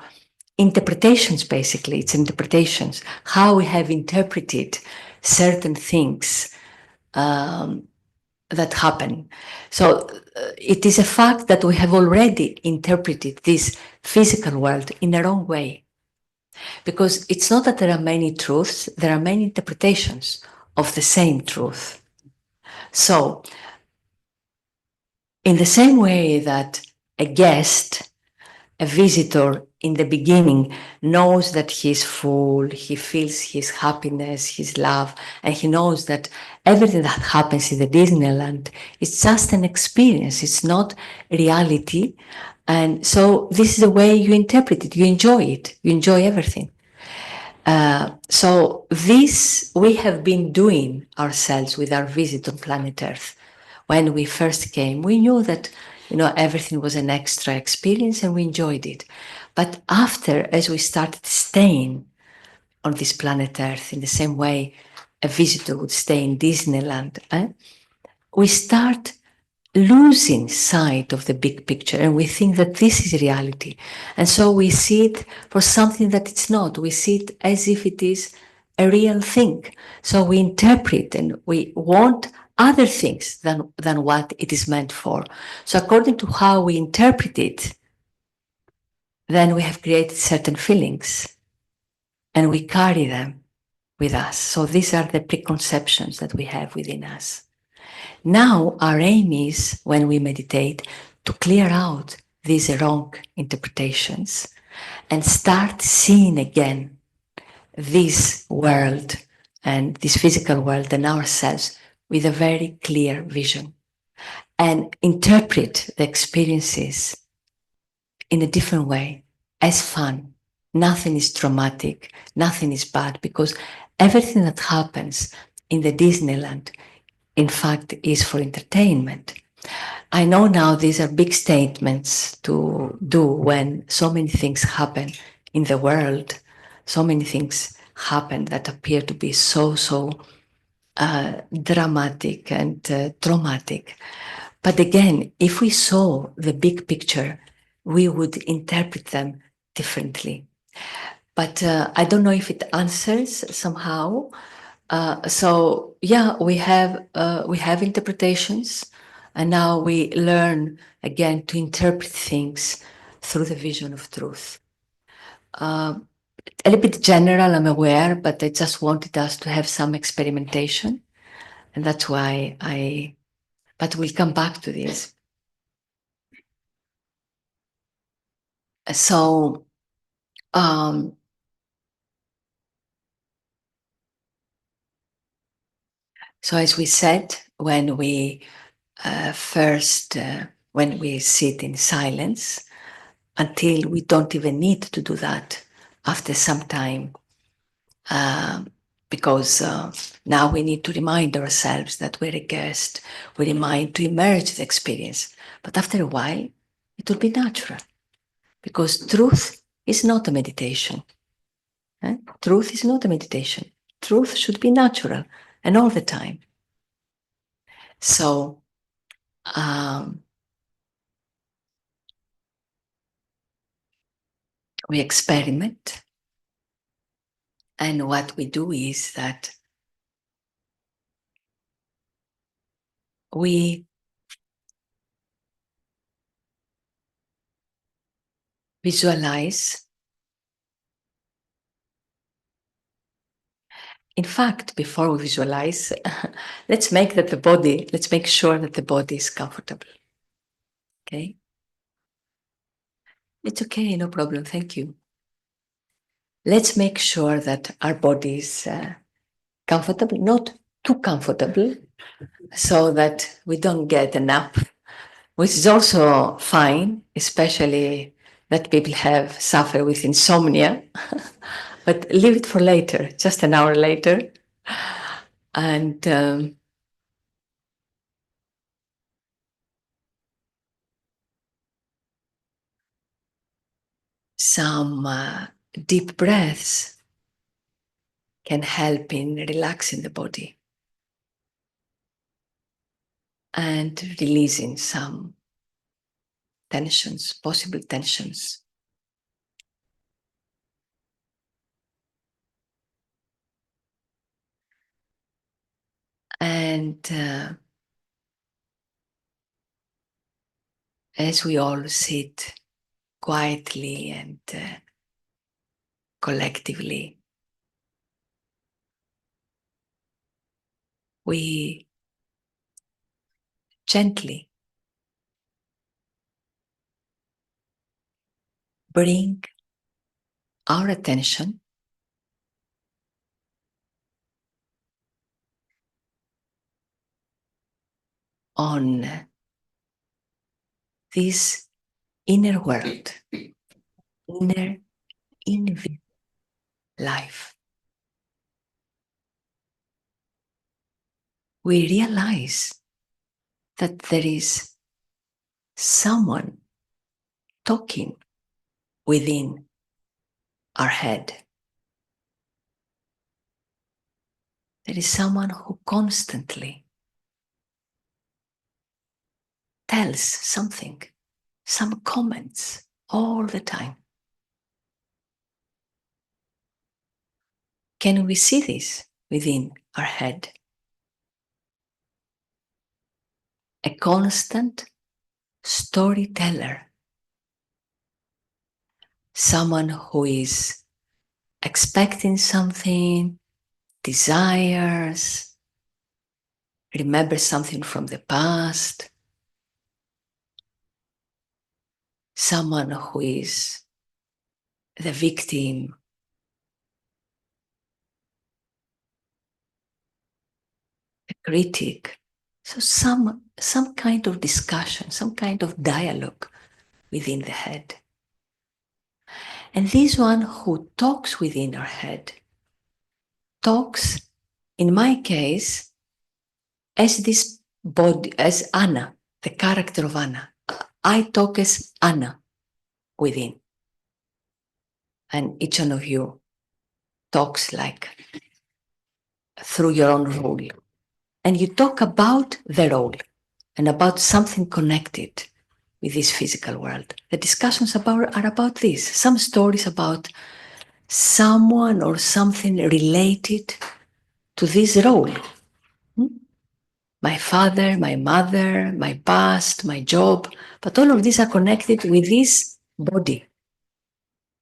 interpretations, basically. It's interpretations, how we have interpreted certain things that happen. So it is a fact that we have already interpreted this physical world in a wrong way. Because it's not that there are many truths, there are many interpretations of the same truth. So, in the same way that a guest, a visitor in the beginning knows that he's full, he feels his happiness, his love, and he knows that everything that happens in the Disneyland is just an experience, it's not reality. And so this is the way you interpret it, you enjoy everything. So this we have been doing ourselves with our visit on planet Earth. When we first came, we knew that everything was an extra experience and we enjoyed it. But after, as we started staying on this planet Earth in the same way a visitor would stay in Disneyland, we start losing sight of the big picture and we think that this is reality. And so we see it for something that it's not. We see it as if it is a real thing. So we interpret and we want other things than what it is meant for. So according to how we interpret it, then we have created certain feelings and we carry them with us. So these are the preconceptions that we have within us. Now, our aim is, when we meditate, to clear out these wrong interpretations and start seeing again this world and this physical world and ourselves with a very clear vision and interpret the experiences in a different way, as fun. Nothing is traumatic, nothing is bad, because everything that happens in the Disneyland in fact is for entertainment. I know now these are big statements to do when so many things happen in the world, so many things happen that appear to be so dramatic and traumatic. But again, if we saw the big picture, we would interpret them differently. But I don't know if it answers somehow. So yeah, we have interpretations, and now we learn again to interpret things through the vision of truth. A little bit general, I'm aware, but I just wanted us to have some experimentation, and that's why but we'll come back to this. So so as we said, when we when we sit in silence, until we don't even need to do that after some time, because now we need to remind ourselves that we're a guest, we remind to emerge the experience. But after a while, it will be natural, because truth is not a meditation. Truth is not a meditation. Truth should be natural and all the time. So, we experiment, and what we do is that we visualize In fact, before we visualize, let's make sure that the body is comfortable. Okay? It's okay, no problem, thank you. Let's make sure that our body is comfortable, not too comfortable, so that we don't get a nap, which is also fine, especially that people suffer with insomnia. But leave it for later, just an hour later. And some deep breaths can help in relaxing the body and releasing some tensions, possible tensions. And as we all sit quietly and collectively, we gently bring our attention on this inner world, inner invisible life. We realize that there is someone talking within our head. There is someone who constantly tells something, some comments all the time. Can we see this within our head? A constant storyteller, someone who is expecting something, desires, remembers something from the past, someone who is the victim, a critic. So some kind of discussion, some kind of dialogue within the head. And this one who talks within our head talks, in my case, as this body, as Anna, the character of Anna. I talk as Anna within. And each one of you talks like through your own role. And you talk about the role and about something connected with this physical world. The discussions are about this. Some stories about someone or something related to this role. My father, my mother, my past, my job, but all of these are connected with this body,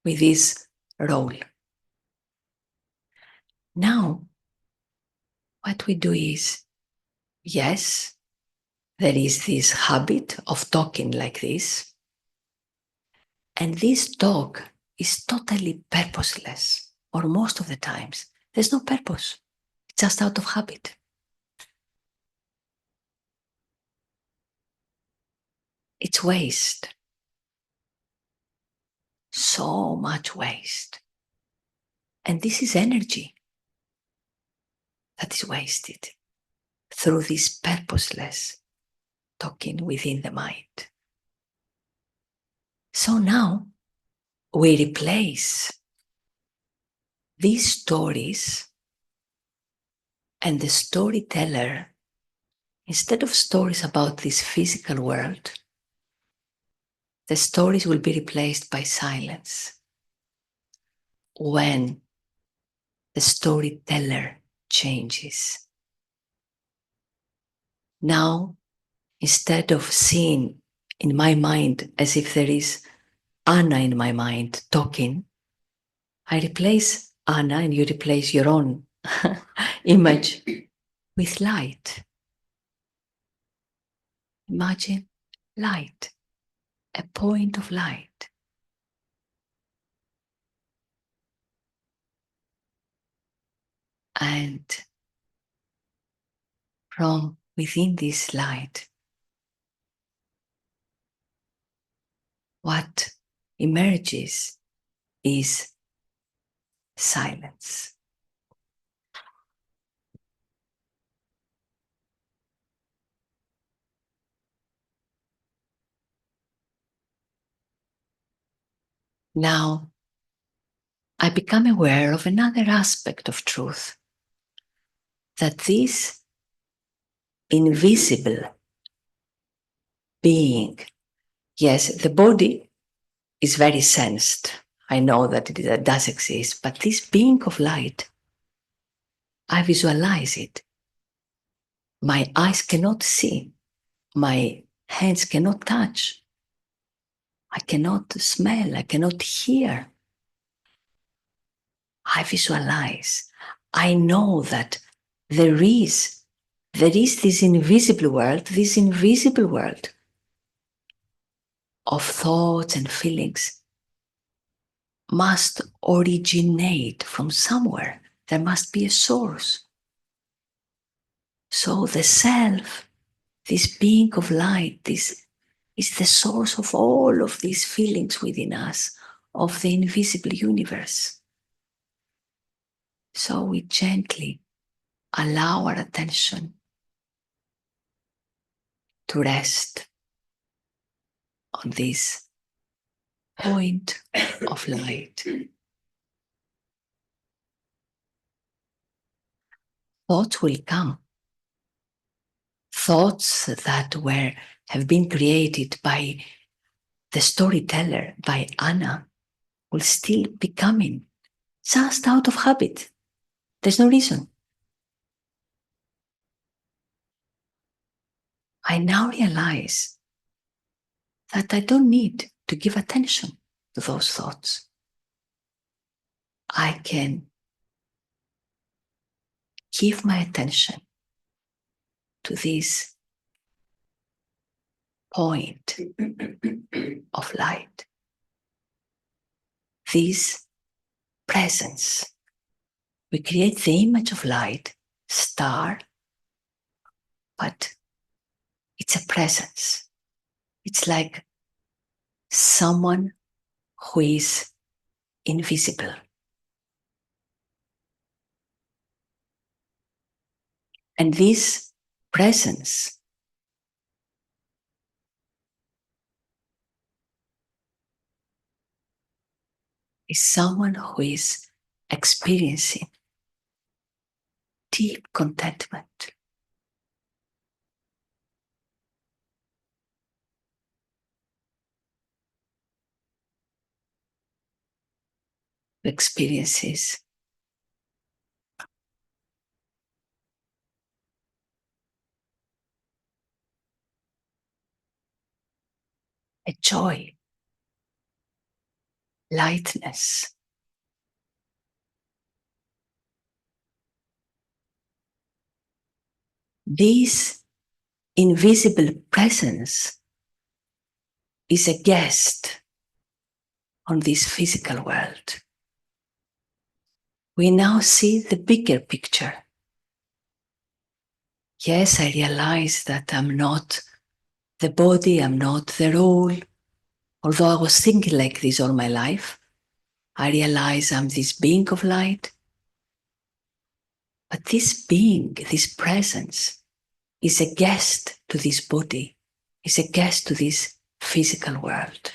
with this role. Now, what we do is, yes, there is this habit of talking like this, and this talk is totally purposeless, or most of the times. There's no purpose, it's just out of habit. It's waste. So much waste. And this is energy that is wasted through this purposeless talking within the mind. So now we replace these stories, and the storyteller, instead of stories about this physical world, the stories will be replaced by silence. When the storyteller changes. Now, instead of seeing in my mind as if there is Anna in my mind talking, I replace Anna and you replace your own image with light. Imagine light, a point of light. And from within this light, what emerges is silence. Now, I become aware of another aspect of truth, that this invisible being, yes, the body is very sensed. I know that it does exist, but this being of light, I visualize it. My eyes cannot see, my hands cannot touch, I cannot smell, I cannot hear. I visualize. I know that there is this invisible world of thoughts and feelings must originate from somewhere. There must be a source. So the self, this being of light, this is the source of all of these feelings within us, of the invisible universe. So we gently allow our attention to rest on this point of light. Thoughts will come. Thoughts that have been created by the storyteller, by Anna, will still be coming just out of habit. There's no reason. I now realize that I don't need to give attention to those thoughts. I can give my attention to this point of light, this presence. We create the image of light, star, but it's a presence. It's like someone who is invisible. And this presence is someone who is experiencing deep contentment. Who experiences a joy, lightness. This invisible presence is a guest on this physical world. We now see the bigger picture. Yes, I realize that I'm not the body, I'm not the role. Although I was thinking like this all my life, I realize I'm this being of light. But this being, this presence, is a guest to this body, is a guest to this physical world.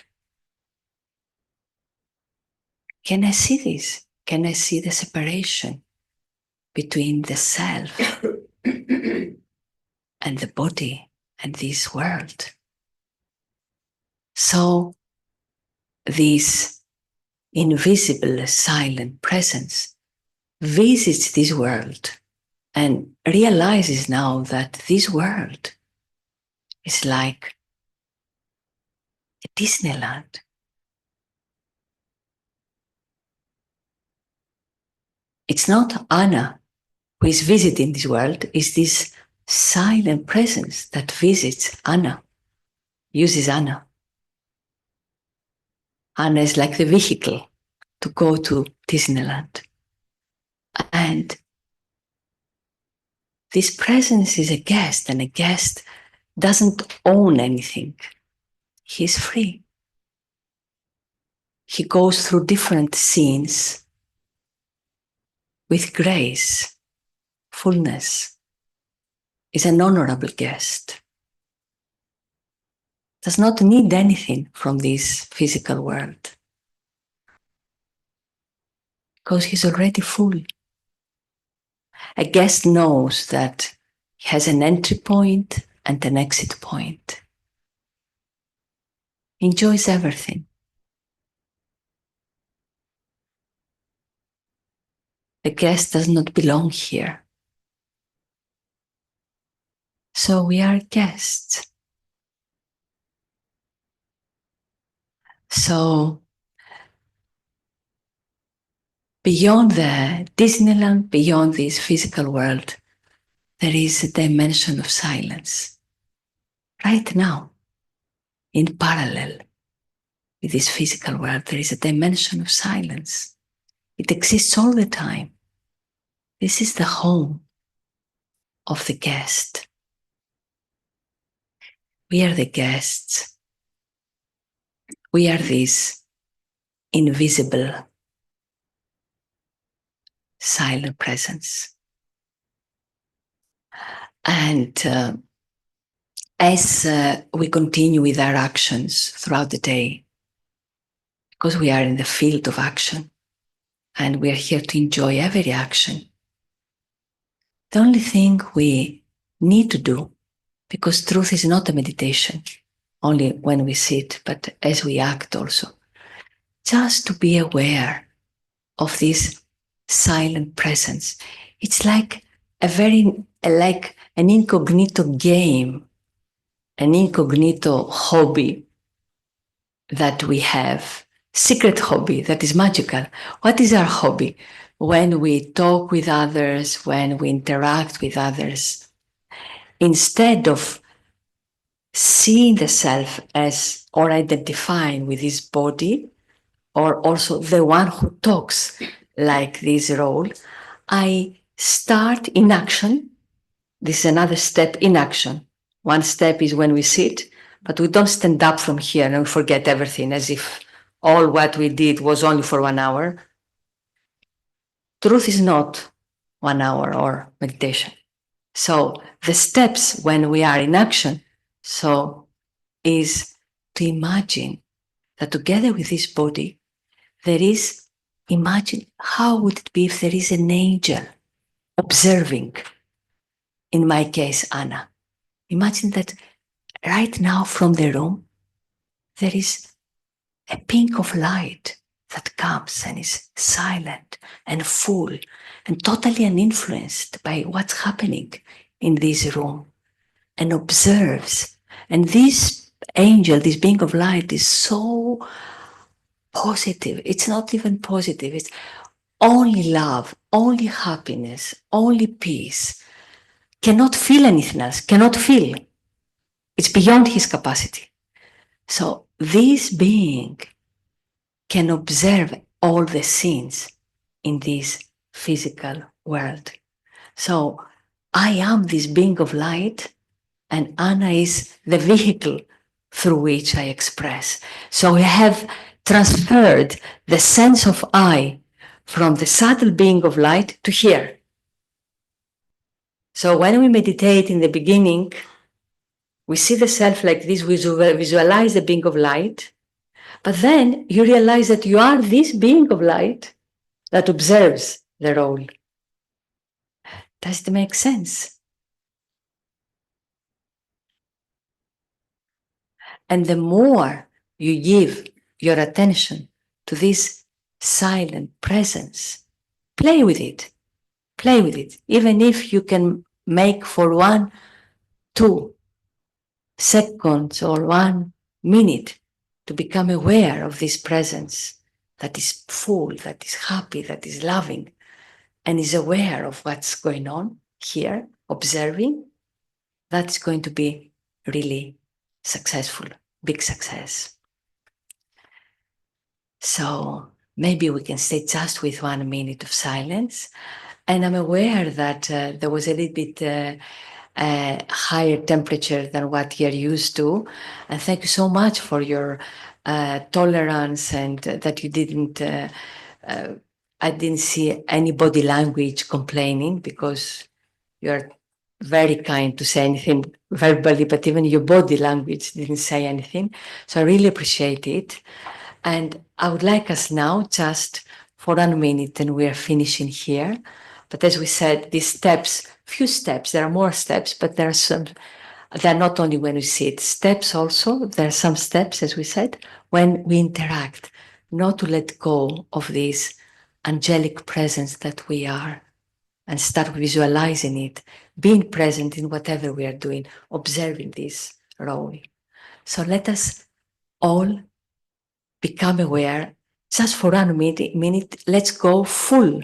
Can I see this? Can I see the separation between the self and the body and this world? So this invisible, silent presence visits this world and realizes now that this world is like a Disneyland. It's not Anna who is visiting this world is this silent presence that visits Anna, uses Anna. Anna is like the vehicle to go to Disneyland. And this presence is a guest, and a guest doesn't own anything. He's free. He goes through different scenes with grace, fullness. Is an honorable guest. Does not need anything from this physical world, because he's already full. A guest knows that he has an entry point and an exit point. Enjoys everything. The guest does not belong here. So we are guests. So beyond the Disneyland, beyond this physical world, there is a dimension of silence. Right now, in parallel with this physical world, there is a dimension of silence. It exists all the time. This is the home of the guest. We are the guests. We are this invisible, silent presence. And as we continue with our actions throughout the day, because we are in the field of action, and we are here to enjoy every action, the only thing we need to do, because truth is not a meditation, only when we sit, but as we act also, just to be aware of this silent presence. It's like like an incognito game, an incognito hobby that we have, secret hobby that is magical. What is our hobby? When we talk with others, when we interact with others, instead of seeing the self as or identifying with this body, or also the one who talks like this role, I start in action. This is another step in action. One step is when we sit, but we don't stand up from here and forget everything as if all what we did was only for 1 hour. Truth is not 1 hour or meditation. So the steps when we are in action, so is to imagine that together with this body, there is, imagine how would it be if there is an angel observing, in my case, Anna. Imagine that right now from the room, there is a pink of light that comes and is silent and full and totally uninfluenced by what's happening in this room, and observes. And this angel, this being of light, is so positive. It's not even positive. It's only love, only happiness, only peace. Cannot feel anything else, cannot feel. It's beyond his capacity. So this being can observe all the scenes in this physical world. So I am this being of light, and Anna is the vehicle through which I express. So we have transferred the sense of I from the subtle being of light to here. So when we meditate in the beginning, we see the self like this, we visualize the being of light, but then you realize that you are this being of light that observes the role. Does it make sense? And the more you give your attention to this silent presence, play with it. Play with it. Even if you can make for 1, 2 seconds or 1 minute to become aware of this presence that is full, that is happy, that is loving, and is aware of what's going on here, observing, that's going to be really successful, big success. So maybe we can stay just with 1 minute of silence. And I'm aware that there was a little bit higher temperature than what you're used to. And thank you so much for your tolerance and that you didn't, I didn't see any body language complaining, because you're very kind to say anything verbally, but even your body language didn't say anything. So I really appreciate it. And I would like us now just for 1 minute, and we are finishing here. But as we said, these steps, few steps, there are more steps, but there are some, they're not only when we sit, steps also, there are some steps, as we said, when we interact, not to let go of this angelic presence that we are, and start visualizing it, being present in whatever we are doing, observing this role. So let us all become aware, just for 1 minute, let's go full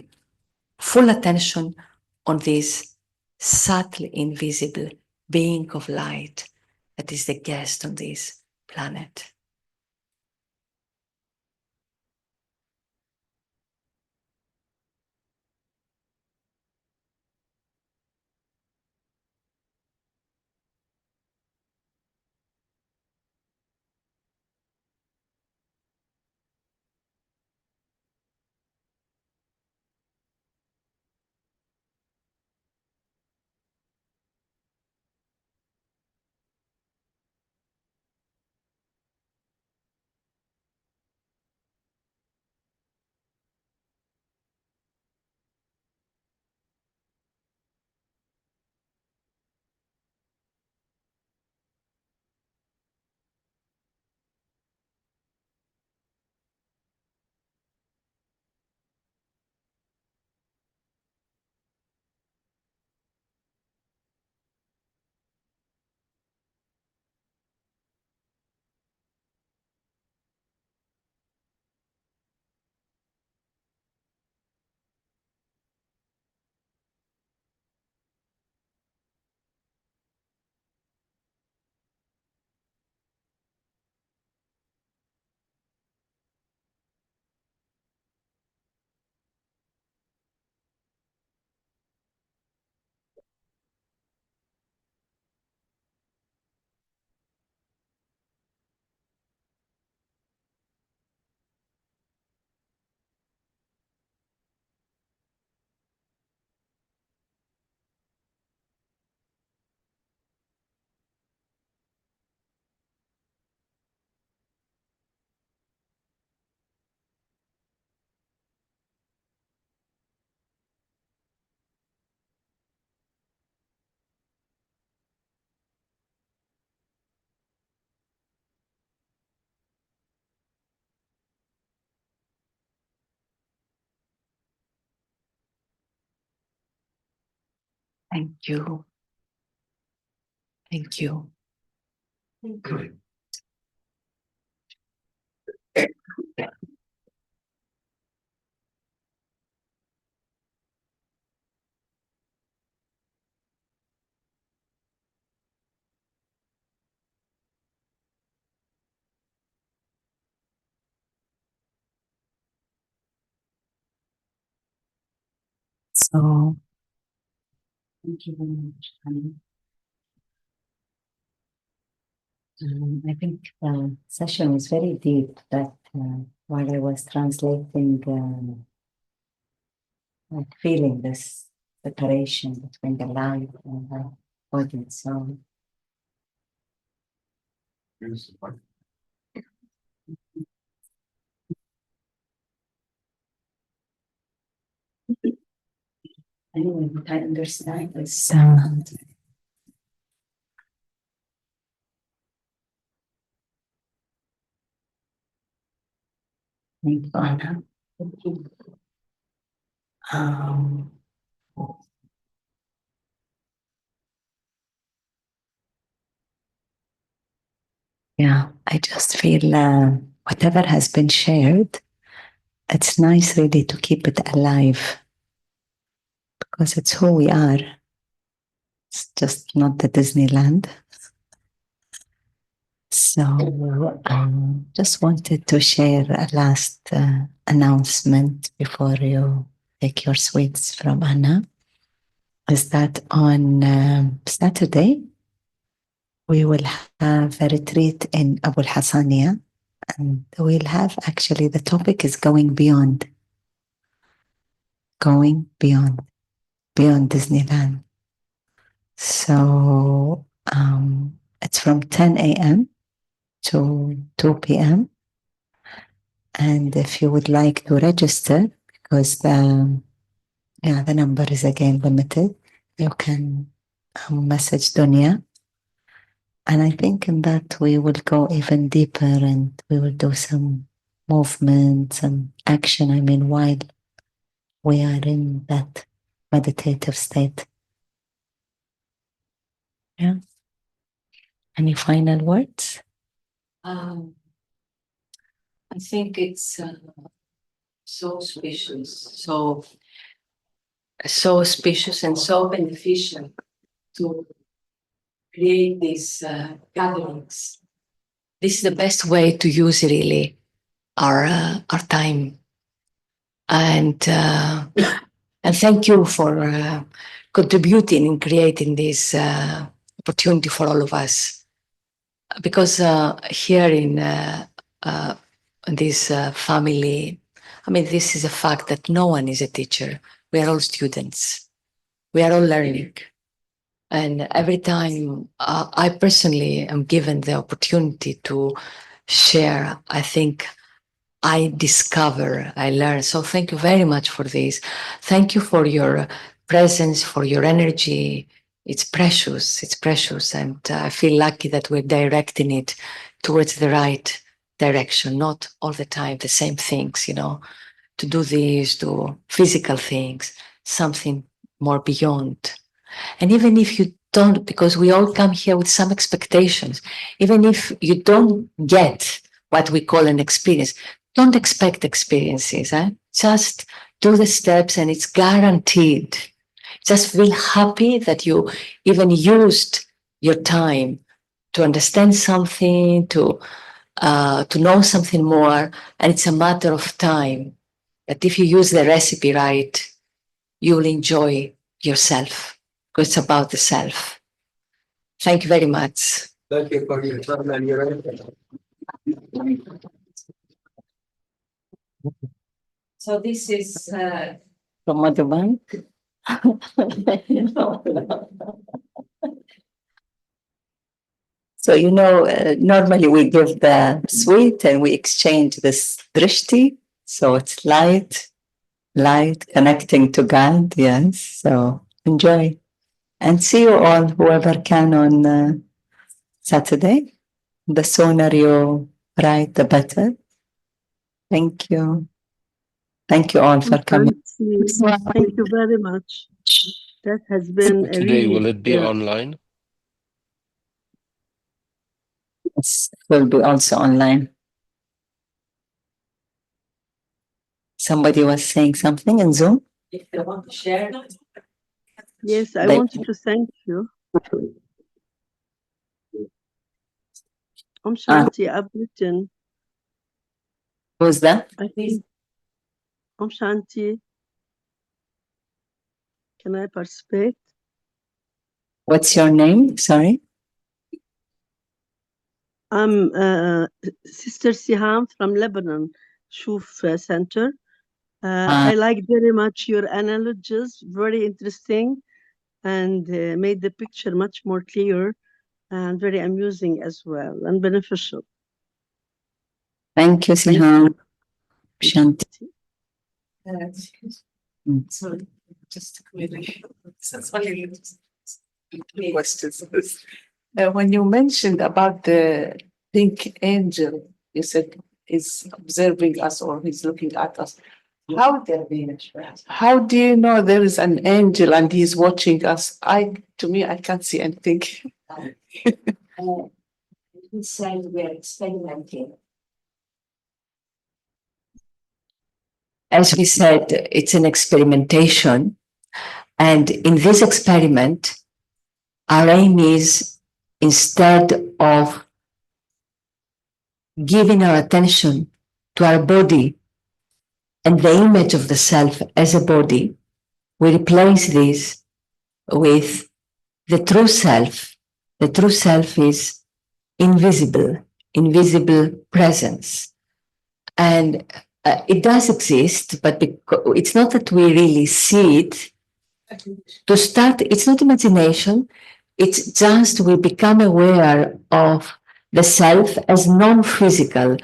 attention on this subtly invisible being of light that is the guest on this planet. Thank you. Thank you. So, thank you very much, Annie. I think the session was very deep, that while I was translating, like feeling this separation between the light and the body. So anyway, what I understand is thank you, Anna. Thank you. Yeah, I just feel whatever has been shared, it's nice really to keep it alive. because it's who we are. It's just not the Disneyland. So just wanted to share a last announcement before you take your sweets from Anna, is that on Saturday, we will have a retreat in Abu Hassania, and we'll have, actually, the topic is going beyond Disneyland. So it's from 10 a.m. to 2 p.m. And if you would like to register, because the number is again limited, you can message Dunya. And I think in that we will go even deeper and we will do some movement, some action. I mean, while we are in that meditative state. Yeah. Any final words? I think it's so spacious, so spacious and so beneficial to create these gatherings. This is the best way to use really our time. And thank you for contributing in creating this opportunity for all of us. Because here in this family, I mean, this is a fact that no one is a teacher. We are all students. We are all learning. And every time I personally am given the opportunity to share, I think I discover, I learn. So thank you very much for this. Thank you for your presence, for your energy. It's precious. It's precious. And I feel lucky that we're directing it towards the right direction, not all the time the same things, you know, to do this, do physical things, something more beyond. And even if you don't, because we all come here with some expectations, even if you don't get what we call an experience, don't expect experiences. Just do the steps and it's guaranteed. Just feel happy that you even used your time to understand something, to know something more. And it's a matter of time that if you use the recipe right, you will enjoy yourself, because it's about the self. Thank you very much. Thank you for your time and your effort. So this is From Madhuban? So, you know, normally we give the sweet and we exchange this drishti. So it's light, connecting to God. Yes. So enjoy. And see you all, whoever can, on Saturday. The sooner you write, the better. Thank you. Thank you all for coming. Thank you very much. That has been a Today, really will it be online? Yes, it will be also online. Somebody was saying something in Zoom? if you want to share. Yes, I They- wanted to thank you. Shanti, I've written. Who's that? I think Shanti. Can I participate? What's your name? Sorry. I'm Sister Siham from Lebanon, Shuf Center. I like very much your analogies, very interesting, and made the picture much more clear and very amusing as well and beneficial. Thank you, Thank Siham. you. Shanti. Sorry, just quickly. Questions. When you mentioned about the pink angel, you said is observing us or he's looking at us. How do you know there is an angel and he's watching us? To me, I can't see anything. He said we are experimenting. As we said, it's an experimentation, And in this experiment, our aim is, instead of giving our attention to our body and the image of the self as a body, we replace this with the true self. The true self is invisible presence. And it does exist, but it's not that we really see it. To start, it's not imagination, it's just we become aware of the self as non-physical,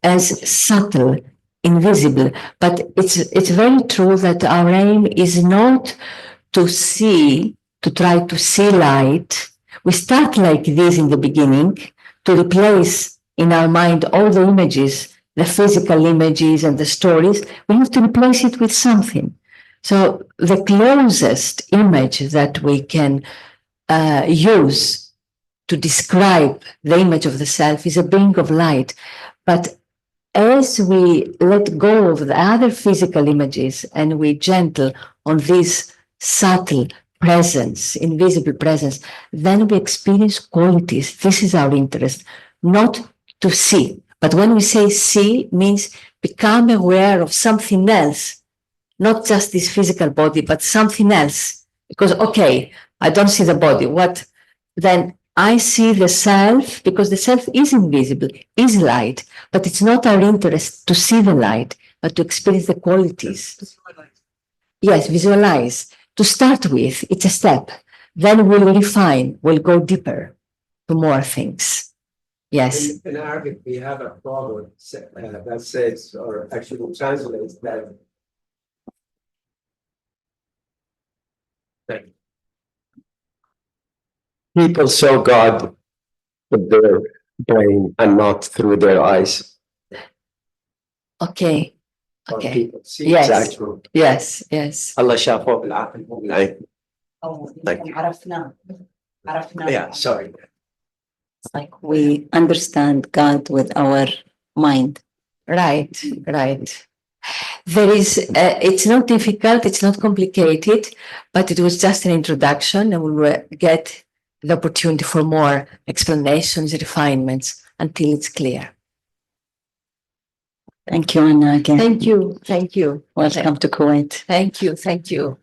as subtle, invisible. But it's very true that our aim is not to try to see light. We start like this in the beginning, to replace in our mind all the images, the physical images and the stories. We have to replace it with something. So the closest image that we can use to describe the image of the self is a being of light. But as we let go of the other physical images and we gentle on this subtle presence, invisible presence, then we experience qualities. This is our interest, not to see. But when we say see, means become aware of something else, not just this physical body, but something else. Because, okay, I don't see the body. What? Then I see the self, because the self is invisible, is light, but it's not our interest to see the light, but to experience the qualities. Yes, visualize. To start with, it's a step. Then we'll refine, we'll go deeper to more things. Yes. In Arabic, we have a proverb that says, or actually translates that. People saw God with their brain and not through their eyes. Okay. Or Okay. people see Yes. actual. Yes, yes. Allah شافه بالعقل مو بالعين. Like, Yeah, sorry. it's like we understand God with our mind. Right, right. There is, it's not difficult, it's not complicated, but it was just an introduction, and we will get the opportunity for more explanations, refinements until it's clear. Thank you, Anna, again. Thank you, thank you. Welcome to Kuwait. Thank you, thank you.